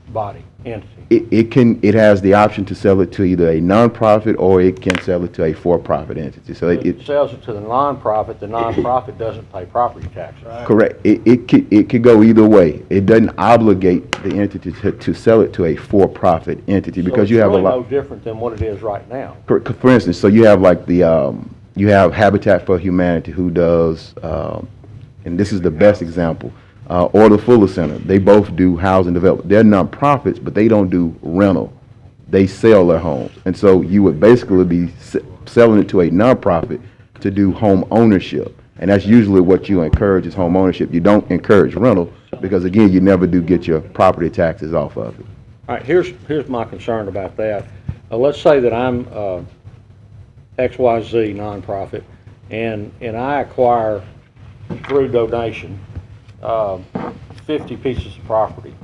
body, entity? It has the option to sell it to either a nonprofit or it can sell it to a for-profit entity. So If it sells it to the nonprofit doesn't pay property taxes. correct. It could go either way. It doesn't obligate the entity to sell it to a for-profit entity because you have a lot. So it's really no different than what it is right now. For instance, so you have like you have Habitat for Humanity who does, and this is the best example, or the Fuller Center. They both do housing development. They're nonprofits, but they don't do rental. They sell their homes. And so you would basically be selling it to a nonprofit to do home ownership. And that's usually what you encourage is home ownership. You don't encourage rental because, again, you never do get your property taxes off of it. All right, here's my concern about that. Let's say that I'm XYZ nonprofit, and I acquire through donation 50 pieces of property,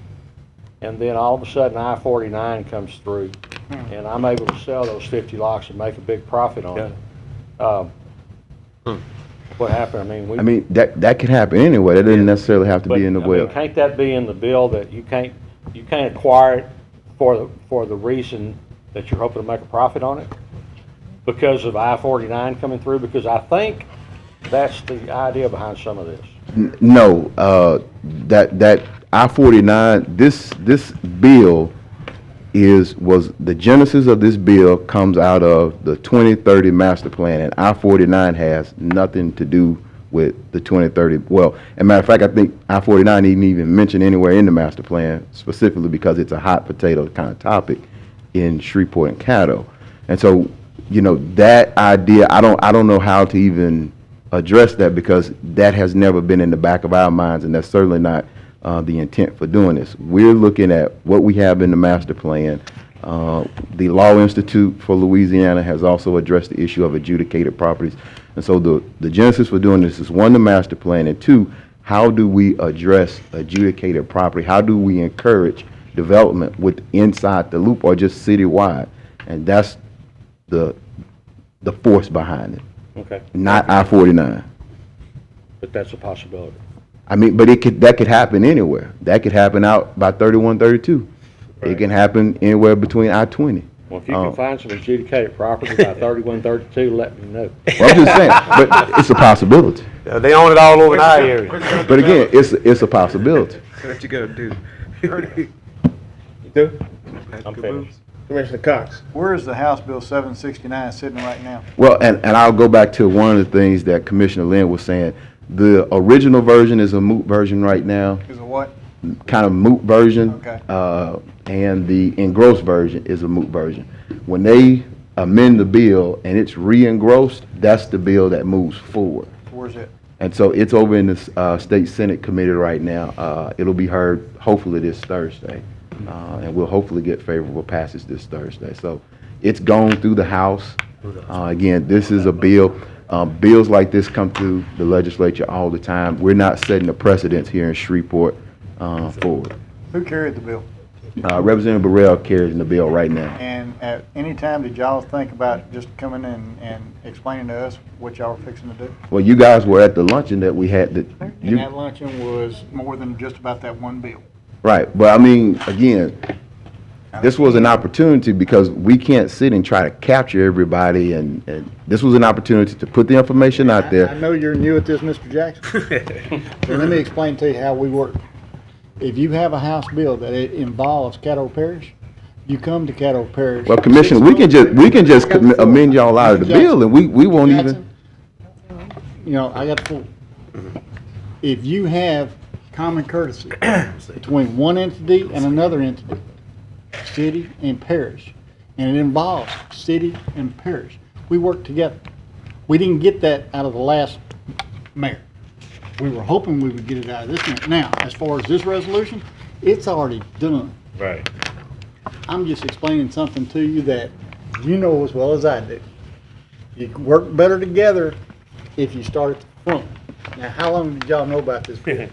and then all of a sudden I-49 comes through, and I'm able to sell those 50 lots and make a big profit on it. What happened? I mean, that could happen anyway. That doesn't necessarily have to be in the will. Can't that be in the bill that you can't acquire it for the reason that you're hoping to make a profit on it because of I-49 coming through? Because I think that's the idea behind some of this. No, that I-49, this bill was the genesis of this bill comes out of the 2030 master plan, and I-49 has nothing to do with the 2030. Well, as a matter of fact, I think I-49 isn't even mentioned anywhere in the master plan, specifically because it's a hot potato kind of topic in Shreveport and Caddo. And so, that idea, I don't know how to even address that because that has never been in the back of our minds, and that's certainly not the intent for doing this. We're looking at what we have in the master plan. The Law Institute for Louisiana has also addressed the issue of adjudicated properties. And so the genesis for doing this is, 1, the master plan, and 2, how do we address adjudicated property? How do we encourage development inside the loop or just citywide? And that's the force behind it. Okay. Not I-49. But that's a possibility. I mean, but that could happen anywhere. That could happen out by 31, 32. Right. It can happen anywhere between I-20. Well, if you can find some adjudicated property by 31, 32, let me know. Well, I'm just saying, but it's a possibility. They own it all over in our area. But again, it's a possibility. What you gonna do? You do? I'm finished. Commissioner Cox. Where is the House Bill 769 sitting right now? Well, and I'll go back to one of the things that Commissioner Lynn was saying. The original version is a moot version right now. Is a what? Kind of moot version. Okay. And the engrossed version is a moot version. When they amend the bill and it's re-engrossed, that's the bill that moves forward. Where's it? And so it's over in the State Senate Committee right now. It'll be heard hopefully this Thursday. And we'll hopefully get favorable passage this Thursday. So it's gone through the House. Again, this is a bill. Bills like this come through the legislature all the time. We're not setting a precedence here in Shreveport forward. Who carried the bill? Representative Burrell carries the bill right now. And at any time did y'all think about just coming in and explaining to us what y'all were fixing to do? Well, you guys were at the luncheon that we had. And that luncheon was more than just about that one bill. Right, but I mean, again, this was an opportunity because we can't sit and try to capture everybody, and this was an opportunity to put the information out there. I know you're new at this, Mr. Jackson. So let me explain to you how we work. If you have a House bill that it involves Caddo Parish, you come to Caddo Parish. Well, Commissioner, we can just amend y'all out of the bill, and we won't even. I got the floor. If you have common courtesy between one entity and another entity, city and parish, and it involves city and parish. We work together. We didn't get that out of the last mayor. We were hoping we would get it out of this mayor. Now, as far as this resolution, it's already done. Right. I'm just explaining something to you that you know as well as I do. You can work better together if you start at the front. Now, how long did y'all know about this bill?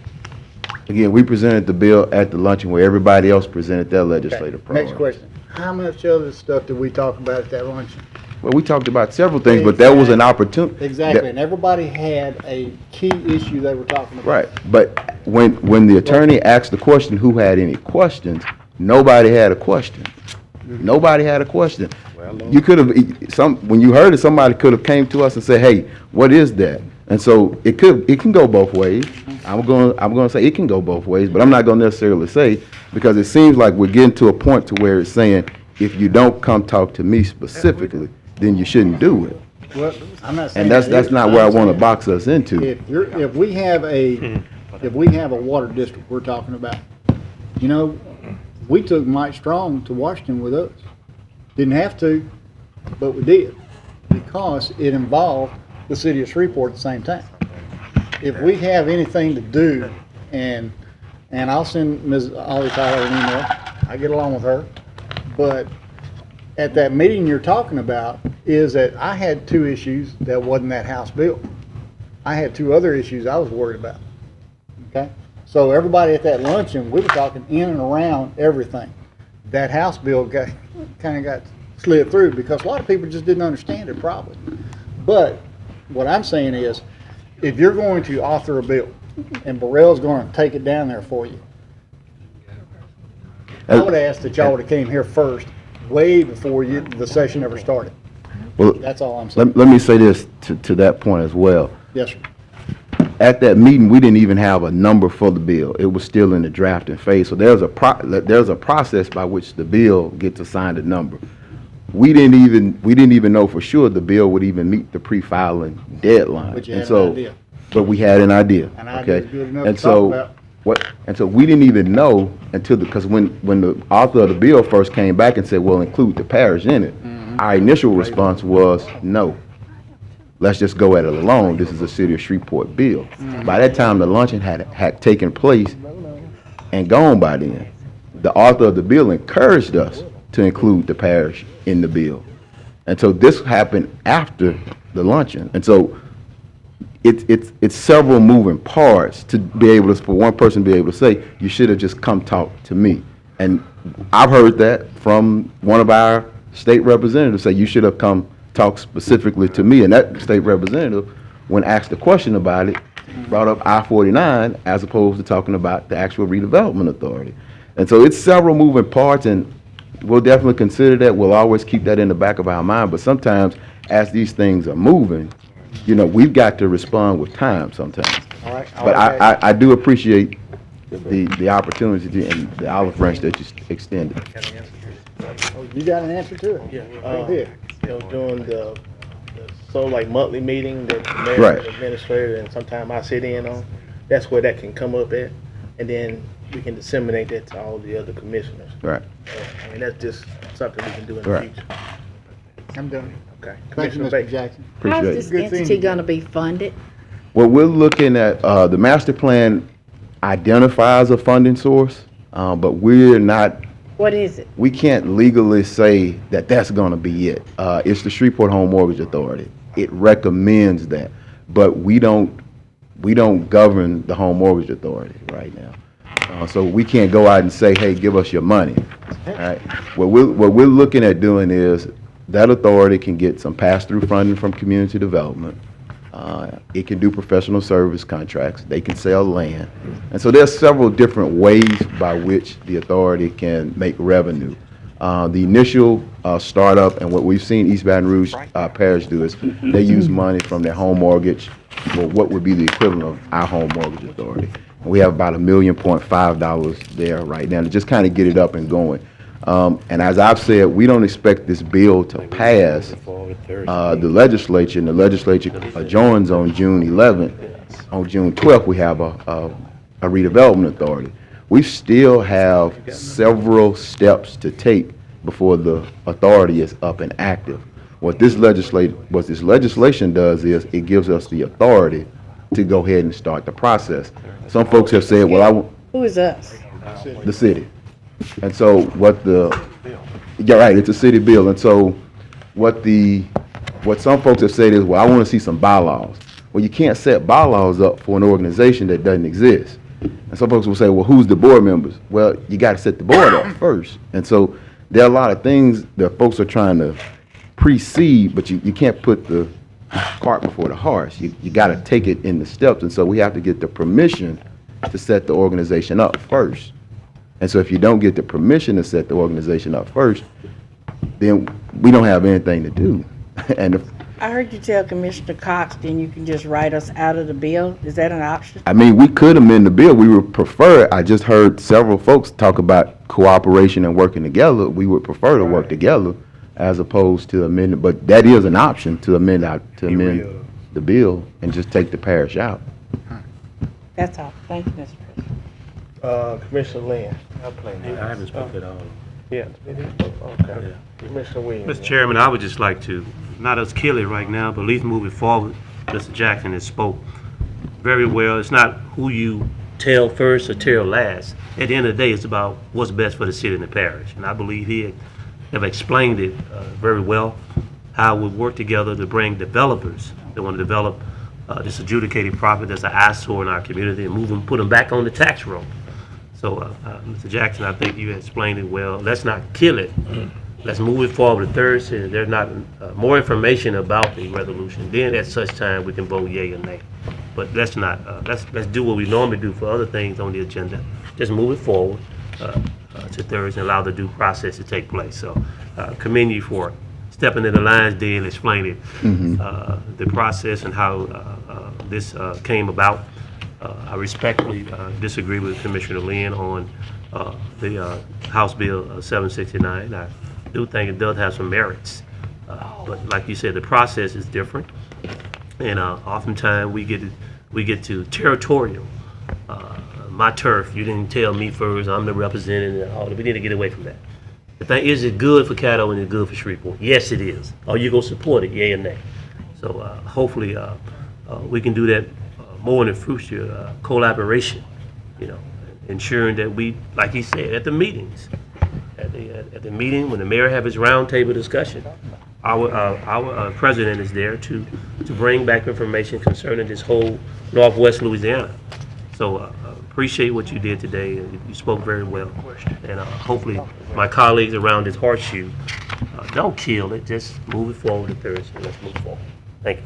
Again, we presented the bill at the luncheon where everybody else presented their legislative priority. Next question. How much other stuff did we talk about at that luncheon? Well, we talked about several things, but that was an opportunity. Exactly, and everybody had a key issue they were talking about. Right, but when the attorney asked the question, who had any questions, nobody had a question. Nobody had a question. You could have, when you heard it, somebody could have came to us and said, hey, what is that? And so it can go both ways. I'm going to say it can go both ways, but I'm not going to necessarily say, because it seems like we're getting to a point to where it's saying, if you don't come talk to me specifically, then you shouldn't do it. Well, I'm not saying And that's not where I want to box us into. If we have a water district we're talking about, you know, we took Mike Strong to Washington with us. Didn't have to, but we did, because it involved the city of Shreveport at the same time. If we have anything to do, and I'll send Ms. Ollie Tyler an email, I get along with her, but at that meeting you're talking about is that I had 2 issues that wasn't that House bill. I had 2 other issues I was worried about, okay? So everybody at that luncheon, we were talking in and around everything. That House bill kind of got slid through because a lot of people just didn't understand it probably. But what I'm saying is, if you're going to author a bill and Burrell's going to take it down there for you, I would ask that y'all would have came here first, way before the session ever started. Well, that's all I'm saying. Let me say this to that point as well. Yes, sir. At that meeting, we didn't even have a number for the bill. It was still in the drafting phase. So there's a process by which the bill gets assigned a number. We didn't even know for sure the bill would even meet the pre-filing deadline. But you had an idea. But we had an idea. An idea Okay. is good enough And to talk so about. And so we didn't even know until because when the author of the bill first came back and said, well, include the parish in it, our initial response was no. Let's just go at it alone. This is a city of Shreveport bill. By that time, the luncheon had taken place and gone by then. The author of the bill encouraged us to include the parish in the bill. And so this happened after the luncheon. And so it's several moving parts to be able to, for one person to be able to say, you should have just come talk to me. And I've heard that from one of our state representatives, say you should have come talk specifically to me. And that state representative, when asked a question about it, brought up I-49 as opposed to talking about the actual redevelopment authority. And so it's several moving parts, and we'll definitely consider that. We'll always keep that in the back of our mind. But sometimes as these things are moving, you know, we've got to respond with time sometimes. All right. But I do appreciate the opportunity and the olive branch that you extended. Oh, you got an answer to it? Yeah. You know, during the like monthly meeting that the mayor Right. and the administrator and sometimes I sit in on, that's where that can come up at, and then we can disseminate that to all the other commissioners. Right. So, I mean, that's just something we can do in Right. the future. I'm done. Okay. Thank you, Commissioner Mr. Baker. Jackson. How's Appreciate this it. Good seeing entity you. gonna be funded? Well, we're looking at, the master plan identifies a funding source, but we're not, What is it? we can't legally say that that's gonna be it. It's the Shreveport Home Mortgage Authority. It recommends that, but we don't govern the Home Mortgage Authority right now. So we can't go out and say, hey, give us your money. All right. What we're looking at doing is that authority can get some pass-through funding from community development. It can do professional service contracts. They can sell land. And so there's several different ways by which the authority can make revenue. The initial startup and what we've seen East Baton Rouge Parish do is they use money from their home mortgage, or what would be the equivalent of our home mortgage authority. And we have about $1.5 million there right now to just kind of get it up and going. And as I've said, we don't expect this bill to pass the legislature, and the legislature adjourns on June 11th. On June 12th, we have a redevelopment authority. we still have several steps to take before the authority is up and active. What this legislation does is it gives us the authority to go ahead and start the process. Some folks have said, well, Who is us? the city. And so yeah, right, it's a city bill. And so what some folks have said is, well, I want to see some bylaws. Well, you can't set bylaws up for an organization that doesn't exist. And some folks will say, well, who's the board members? Well, you got to set the board up first. And so there are a lot of things that folks are trying to precede, but you can't put the cart before the horse. You got to take it in the steps. And so we have to get the permission to set the organization up first. And so if you don't get the permission to set the organization up first, then we don't have anything to do. And I heard you tell Commissioner Cox, then you can just write us out of the bill. Is that an option? I mean, we could amend the bill. We would prefer it. I just heard several folks talk about cooperation and working together. We would prefer to work together as opposed to amend, but that is an option to amend the bill and just take the parish out. That's all. Thank you, Mr. President. Commissioner Lynn. I haven't spoken at all. Yeah. Okay. Commissioner Williams. Mr. Chairman, I would just like to, not us kill it right now, but at least move it forward. Mr. Jackson has spoke very well. It's not who you tell first or tell last. At the end of the day, it's about what's best for the city and the parish. And I believe he have explained it very well, how we work together to bring developers that want to develop this adjudicated property that's an eyesore in our community and move them, put them back on the tax roll. So, Mr. Jackson, I think you explained it well. Let's not kill it. Let's move it forward to Thursday. And there's not more information about the resolution. Then at such time, we can vote yea or nay. But let's not, let's do what we normally do for other things on the agenda. Just move it forward to Thursday and allow the due process to take place. So, commend you for stepping in the lines, then explaining the process and how this came about. I respectfully disagree with Commissioner Lynn on the House Bill 769. I do think it does have some merits, but like you said, the process is different, and oftentimes we get to territorial. My turf. You didn't tell me first. I'm the representative. We need to get away from that. The thing is, it good for Caddo and it's good for Shreveport? Yes, it is. Are you gonna support it? Yea or nay? So hopefully we can do that. More in the future, collaboration, ensuring that we, like he said, at the meetings, at the meeting when the mayor have his roundtable discussion, our president is there to bring back information concerning this whole Northwest Louisiana. So appreciate what you did today. You spoke very well, and hopefully my colleagues around this horseshoe don't kill it. Just move it forward to Thursday. Let's move forward. Thank you,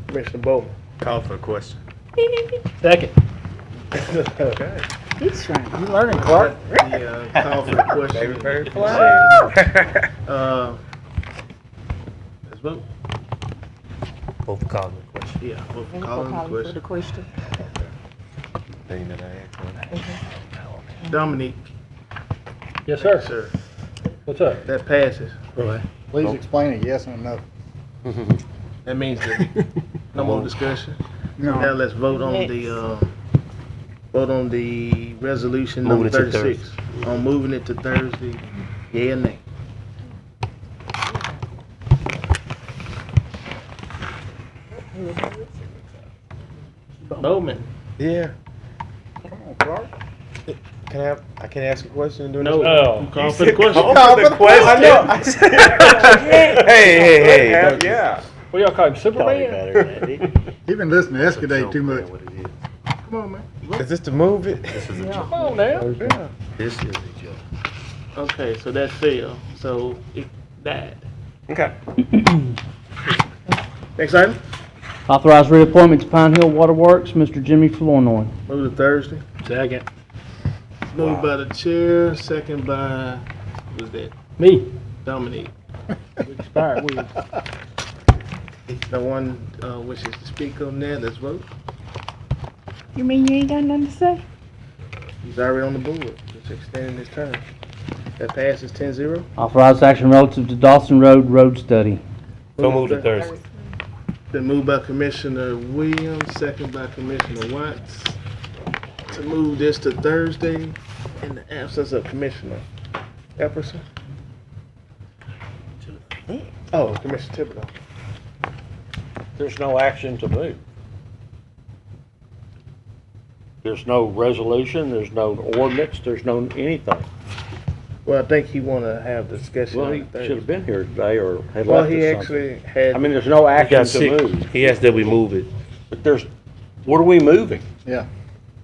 Commissioner Bowman. Call for a question. Second. Okay. He's trying. You learning, Clark? The call for the question. Let's vote. Both for calling the question. Yeah, vote for calling the question. Thing that I asked. Dominique. Yes, sir. Yes, sir. What's up? That passes. Please explain it, yes or no. That means that no more discussion. No. Now let's vote on the resolution number Moving it to 36. On moving it to Thursday, yea or nay? Bowman. Yeah. Come on, Clark. I can't ask a question during No. this? Oh. Call for the question. Call for the question. I know. Hey. Yeah. What y'all call him, Superman? He been listening to Escadade too much. Come on, man. Is this to move it? Come on now. Yeah. This is a joke. Okay, so that failed. So it died. Okay. Next item. Authorize reappointment to Pine Hill Water Works, Mr. Jimmy Flournoy. Move to Thursday. Second. Moved by the chair, second by, who's that? Me. Dominique. Expired, we. No one wishes to speak on that. Let's vote. You mean you ain't got nothing to say? He's already on the board. Just extending his term. That passes 10-0. Authorize action relative to Dawson Road study. So move to Thursday. Been moved by Commissioner Williams, second by Commissioner Watts. To move this to Thursday. In the absence of Commissioner Epperson? Oh, Commissioner Thibodeau. There's no action to move. There's no resolution, there's no ordinance, there's no anything. Well, I think he want to have discussion Well, on he the third. should have been here today or had Well, left he us something. actually had. I mean, there's no He action got to sick. move. He asked that we move it. But there's, what are we moving? Yeah,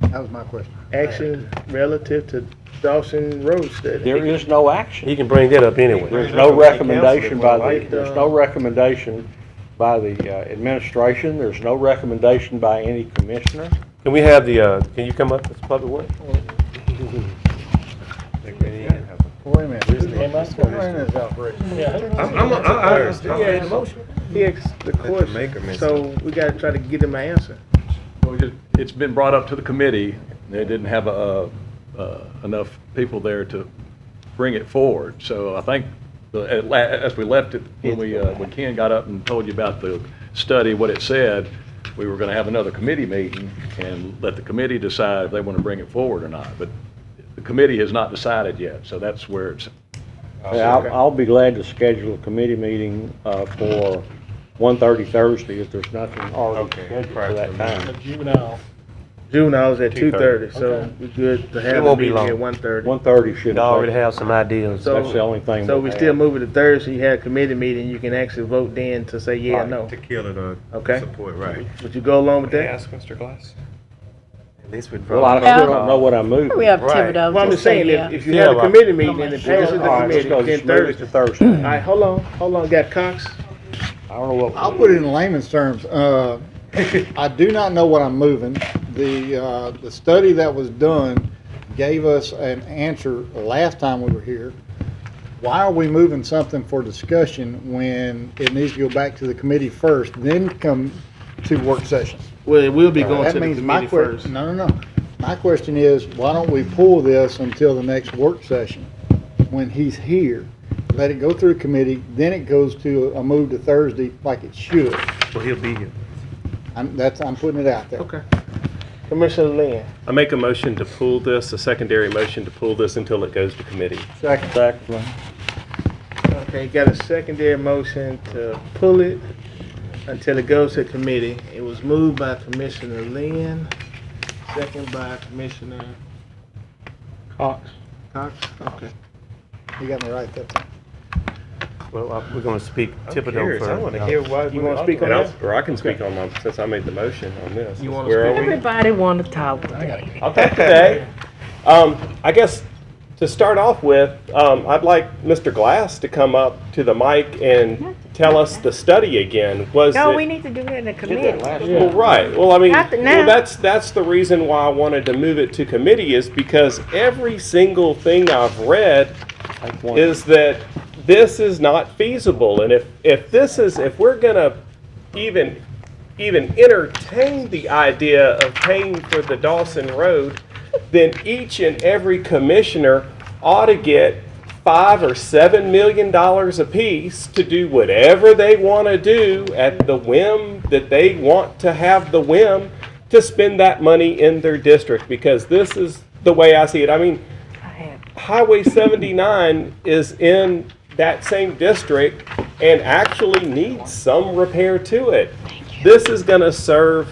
that was my question. Action relative to Dawson Road study. There is no action. He can bring that up anyway. There's no recommendation by the, Like, there's no recommendation by the administration, there's no recommendation by any commissioner. Can we have the, can you come up, Mr. Public Works? Wait a minute. Who ran this operation? Yeah, the motion. He asked the question, so we gotta try to get him an answer. Well, it's been brought up to the committee. They didn't have enough people there to bring it forward. So I think as we left it, when Ken got up and told you about the study, what it said, we were going to have another committee meeting and let the committee decide if they want to bring it forward or not. But the committee has not decided yet, so that's where it's. Yeah, I'll be glad to schedule a committee meeting for 1:30 Thursday if there's nothing already scheduled for that time. Juveniles at 2:30, Okay. so we're good to have It a won't be meeting long. at 1:30. 1:30 should. You already have some ideas. So- That's the only thing. So we'll we have. still move it to Thursday, you had a committee meeting, you can actually vote then to say yeah or Right. no. To kill it or Okay. support, right. Would you go along with May I that? ask Mr. Glass? At least we'd Well, I still don't know what I'm moving. Hurry up, Right. Thibodeau. Well, I'm just saying, if you have a committee meeting and it passes the All right, let's committee, go, then just move it to Thursday. Thursday. All right, hold on, got Cox? I don't know what. I'll put it in layman's terms. I do not know what I'm moving. The study that was done gave us an answer last time we were here. Why are we moving something for discussion when it needs to go back to the committee first, then come to work session? Well, it will be going That to the means my committee first. No. My question is, why don't we pull this until the next work session when he's here? Let it go through committee, then it goes to a move to Thursday like it should. Well, he'll be here. I'm putting it out there. Okay. Commissioner Lynn, I make a motion to pull this, a secondary motion to pull this until it goes to committee. Second. okay, got a secondary motion to pull it until it goes to committee. It was moved by Commissioner Lynn, second by Commissioner Cox. Cox, okay. You got me right that time. Well, we're going to speak I'm Thibodeau curious. first. I want to hear why. You wanna speak on And that? Or I can speak on my, since I made the motion on this. You wanna Where speak? are we? Everybody want to talk today. I'll talk today. I guess to start off with, I'd like Mr. Glass to come up to the mic and tell us the study again. Was No, it? we need to do that in the committee. Well, right. Well, I mean, Not the- now. well, that's the reason why I wanted to move it to committee is because every single thing I've read is that this is not feasible. And if we're gonna even entertain the idea of paying for the Dawson Road, then each and every commissioner ought to get $5 or $7 million apiece to do whatever they want to do at the whim that they want to have the whim to spend that money in their district, because this is the way I see it. I mean, Highway 79 is in that same district and actually needs some repair to it. This is going to serve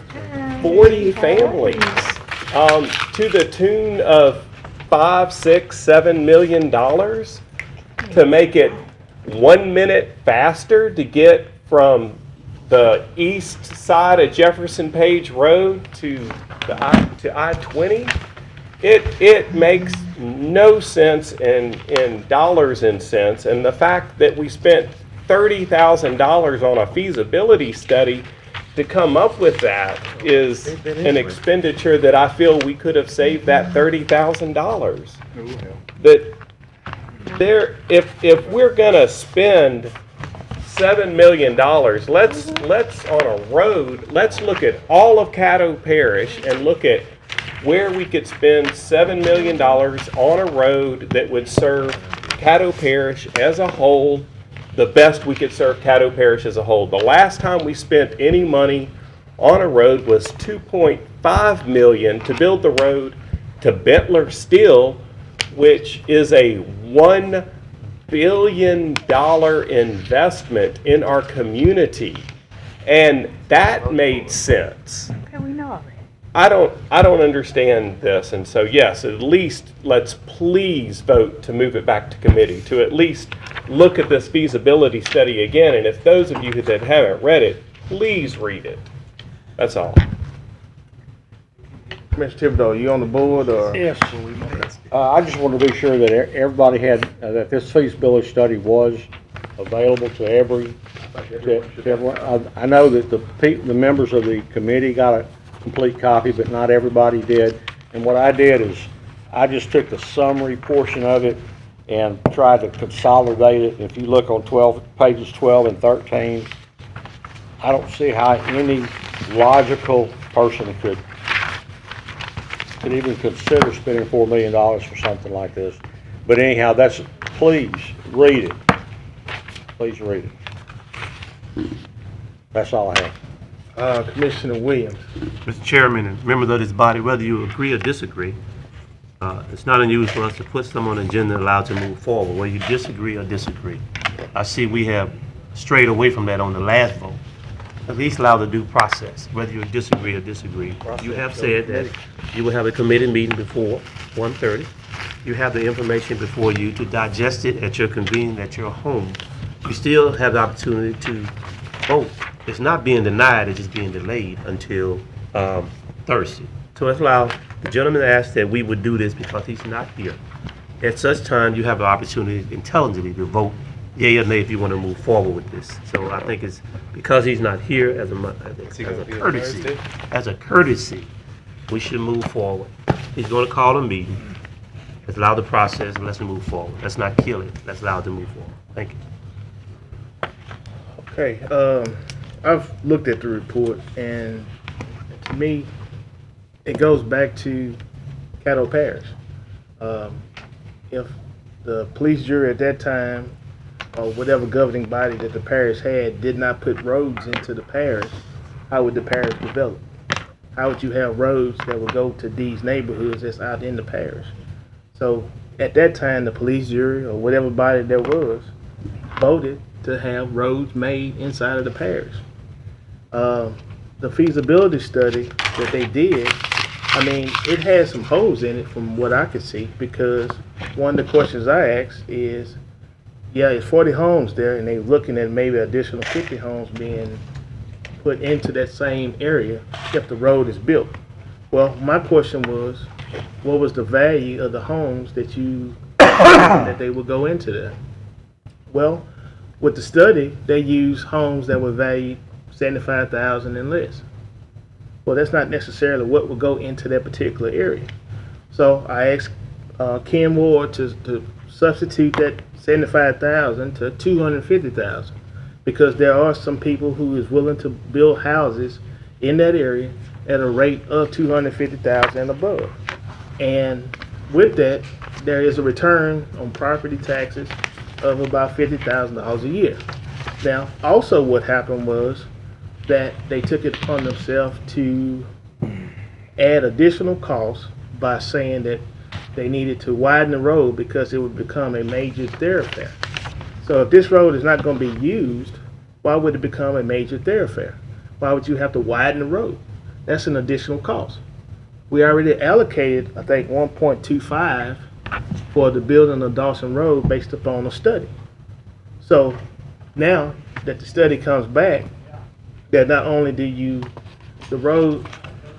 40 families to the tune of $5, $6, $7 million to make it 1 minute faster to get from the east side of Jefferson Page Road to I-20. It makes no sense in dollars and cents, and the fact that we spent $30,000 on a feasibility study to come up with that is an expenditure that I feel we could have saved that $30,000. That if we're gonna spend $7 million, let's on a road, let's look at all of Caddo Parish and look at where we could spend $7 million on a road that would serve Caddo Parish as a whole, the best we could serve Caddo Parish as a whole. The last time we spent any money on a road was $2.5 million to build the road to Bentler Steel which is a $1 billion investment in our community. And that made sense. Okay, we know all that. I don't understand this, and so yes, at least let's please vote to move it back to committee, to at least look at this feasibility study again, and if those of you that haven't read it, please read it. That's all. Commissioner Thibodeau, you on the board or? Yes. I just want to be sure that everybody had, that this feasibility study was available to everyone. I know that the members of the committee got a complete copy, but not everybody did. And what I did is I just took the summary portion of it and tried to consolidate it. If you look on pages 12 and 13, I don't see how any logical person could even consider spending $4 million for something like this. But anyhow, please read it. Please read it. That's all I have. Commissioner Williams. Mr. Chairman and members of this body, whether you agree or disagree, it's not unusual for us to put someone on the agenda allowed to move forward, whether you disagree or disagree. I see we have strayed away from that on the last vote. At least allow the due process, whether you disagree or disagree. You have said that you will have a committee meeting before 1:30. You have the information before you to digest it at your convenience at your home. You still have the opportunity to vote. It's not being denied, it's just being delayed until Thursday. So let's allow the gentleman asked that we would do this because he's not here. At such time, you have the opportunity intelligently to vote yea or nay if you want to move forward with this. So I think it's because he's not here as a courtesy, we should move forward. He's going to call a meeting. Let's allow the process and let's move forward. Let's not kill it. Let's allow it to move forward. Thank you. Okay, I've looked at the report, and to me, it goes back to Caddo Parish. If the police jury at that time, or whatever governing body that the parish had, did not put roads into the parish, how would the parish develop? How would you have roads that would go to these neighborhoods that's out in the parish? So at that time, the police jury, or whatever body there was, voted to have roads made inside of the parish. The feasibility study that they did, I mean, it had some holes in it from what I could see, because one of the questions I asked is, yeah, it's 40 homes there, and they're looking at maybe additional 50 homes being put into that same area if the road is built. Well, my question was, what was the value of the homes that that they would go into there? Well, with the study, they used homes that were valued $75,000 and less. Well, that's not necessarily what would go into that particular area. So I asked Ken Ward to substitute that $75,000 to $250,000, because there are some people who is willing to build houses in that area at a rate of $250,000 and above. And with that, there is a return on property taxes of about $50,000 a year. Now, also what happened was that they took it upon themselves to add additional costs by saying that they needed to widen the road because it would become a major thoroughfare. So if this road is not going to be used, why would it become a major thoroughfare? Why would you have to widen the road? That's an additional cost. We already allocated, I think, 1.25 for the building of Dawson Road based upon a study. So now that the study comes back, that not only do the road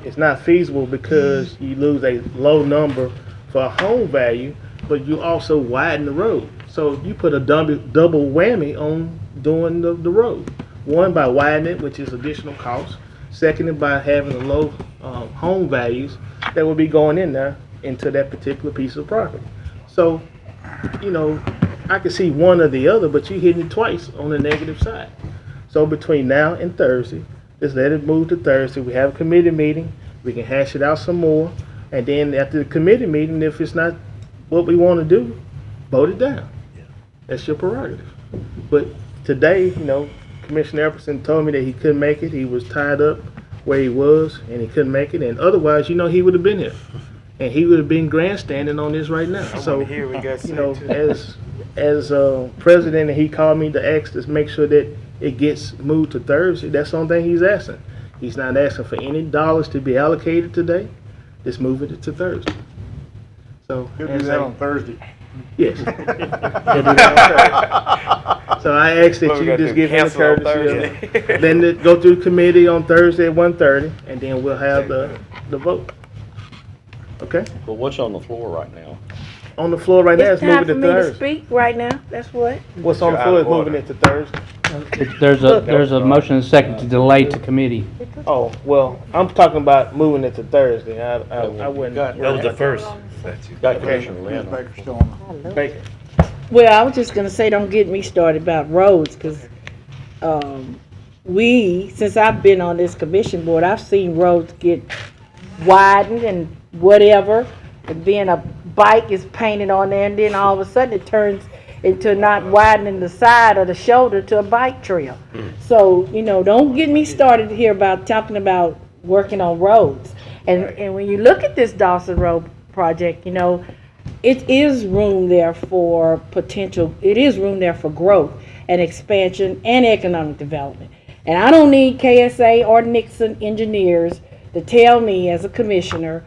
is not feasible because you lose a low number for a home value, but you also widen the road. So you put a double whammy on doing the road. One, by widening it, which is additional cost. Secondly, by having the low home values that will be going in there into that particular piece of property. So, you know, I can see one or the other, but you're hitting it twice on the negative side. So between now and Thursday, just let it move to Thursday. We have a committee meeting. We can hash it out some more. And then after the committee meeting, if it's not what we want to do, vote it down. That's your prerogative. But today, you know, Commissioner Epperson told me that he couldn't make it. He was tied up where he was, and he couldn't make it. And otherwise, you know, he would have been here. and he would have been grandstanding on this right now. So, hear what you guys you say, know, too. as president, and he called me to ask to make sure that it gets moved to Thursday. That's the only thing he's asking. He's not asking for any dollars to be allocated today. Just moving it to Thursday. So He'll do as that I- on Thursday. Yes. He'll do that on Thursday. So I ask that What we you gotta just do, give him the cancel on courtesy Thursday? of, then go through committee on Thursday at 1:30, and then we'll have the vote. Okay? But what's on the floor right now? On the floor right now, It's it's time moving for to me to Thursday. speak right now, that's what. What's on the You're floor out is of moving order. it to Thursday. There's a motion and a second to delay to committee. Oh, well, I'm talking about moving it to Thursday. I wouldn't. That was the first. Got Commissioner Lynn. Baker still on. Baker. Well, I was just gonna say, don't get me started about roads, because, since I've been on this commission board, I've seen roads get widened and whatever, and then a bike is painted on there, and then all of a sudden it turns into not widening the side or the shoulder to a bike trail. So, don't get me started here about talking about working on roads. And when you look at this Dawson Road project, it is room there for potential, it is room there for growth and expansion and economic development. And I don't need KSA or Nixon engineers to tell me as a commissioner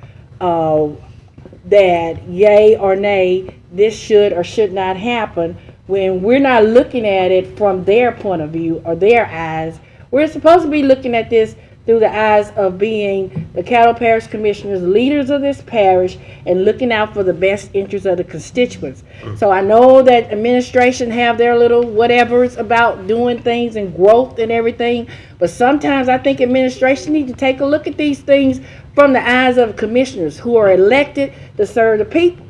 that yay or nay, this should or should not happen, when we're not looking at it from their point of view or their eyes. We're supposed to be looking at this through the eyes of being the Caddo Parish Commissioners, leaders of this parish, and looking out for the best interests of the constituents. So I know that administration have their little whatevers about doing things and growth and everything, but sometimes I think administration need to take a look at these things from the eyes of commissioners who are elected to serve the people.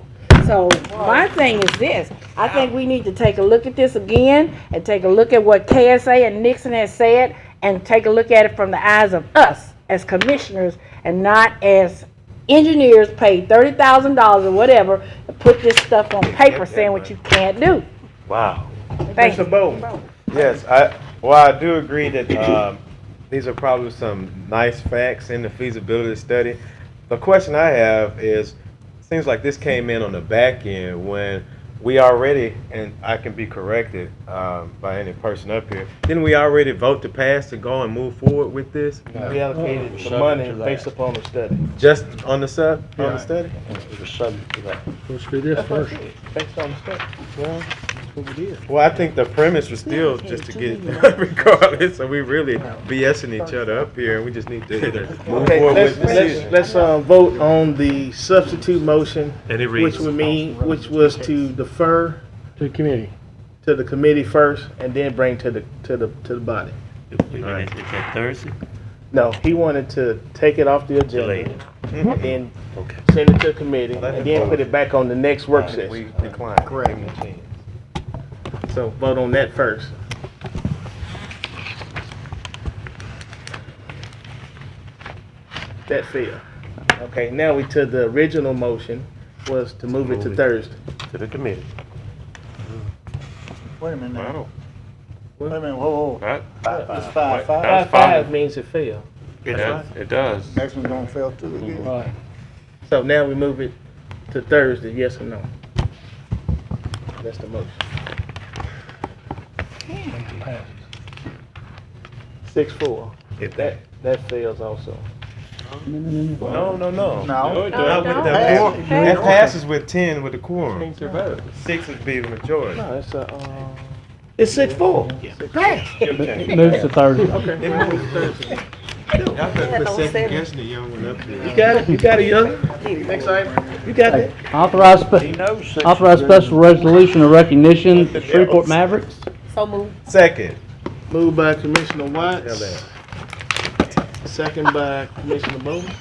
So my thing is this, I think we need to take a look at this again and take a look at what KSA and Nixon has said, and take a look at it from the eyes of us as commissioners and not as engineers paid $30,000 or whatever to put this stuff on paper saying what you can't do. Wow. Thank you. Yes, I do agree that these are probably some nice facts in the feasibility study. The question I have is, seems like this came in on the back end when we already, and I can be corrected by any person up here, didn't we already vote to pass to go and move forward with this? We allocated the money based upon the study. Just on the study? It was subject to that. Let's do this first. Based on the study. Well, that's what we did. Well, I think the premise was still just to get it done regardless, so we really BSing each other up here, and we just need to move Okay, forward with decisions. let's vote on the substitute motion, And it reads. which was to defer To the committee. to the committee first, and then bring to the body. Is that Thursday? No, he wanted to take it off the Delay agenda, it. and then send it to committee, and then put it back on the next work We session. decline. Correct. So vote on that first. That failed. Okay, now we to the original motion was to move it to Thursday. To the committee. Wait a minute now. Wow. Wait a minute, whoa, whoa. That- It's 5-5. That's 5-5 fine. means it failed. It does. Next one's gonna fail too again. So now we move it to Thursday, yes or no? That's the motion. 6-4. If That fails also. No. No. Not with the Pass. quorum. That passes with 10 with the quorum. Change their vote. 6 would be the majority. No, it's a, It's 6-4. Moves to Thursday. okay. It moves to Thursday. Y'all better quit second guessing the young one up here. You got it, young. Next item. You got it. Authorize special resolution of recognition, the Shreveport Mavericks. So moved. Second. Moved by Commissioner Watts. Second by Commissioner Bowman.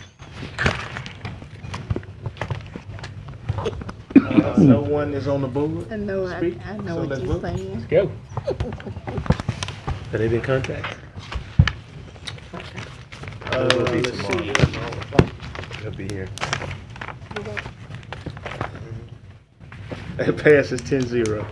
No one is on the board. I know, to speak, I know so what let's you're vote. saying. Go. Have they been contacted? Let's see. He'll be here. That passes 10-0.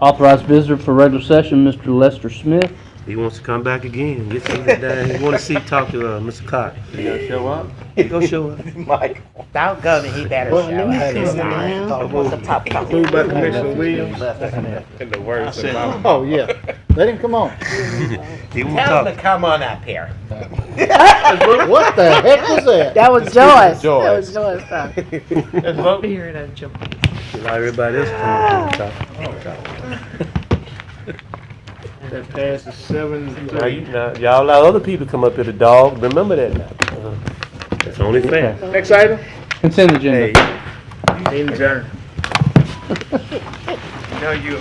Authorized visitor for regular session, Mr. Lester Smith. He wants to come back again, get some down. He want to talk to Mr. Cox. You gonna show up? He go show up. Mike. Doggone it, he better show up. Moved by Commissioner Williams. And the words of my Oh, yeah. Let him come on. He won't Tell him talk. to come on up here. What the heck was that? That was Joyce. Joyce. That was Joyce stuff. Let's vote. Allow everybody else to come to the top. That passes 7-3. Now, y'all allow other people to come up here to dog. Remember that now. It's only fair. Next item. Consent agenda. Adjourn. No, you,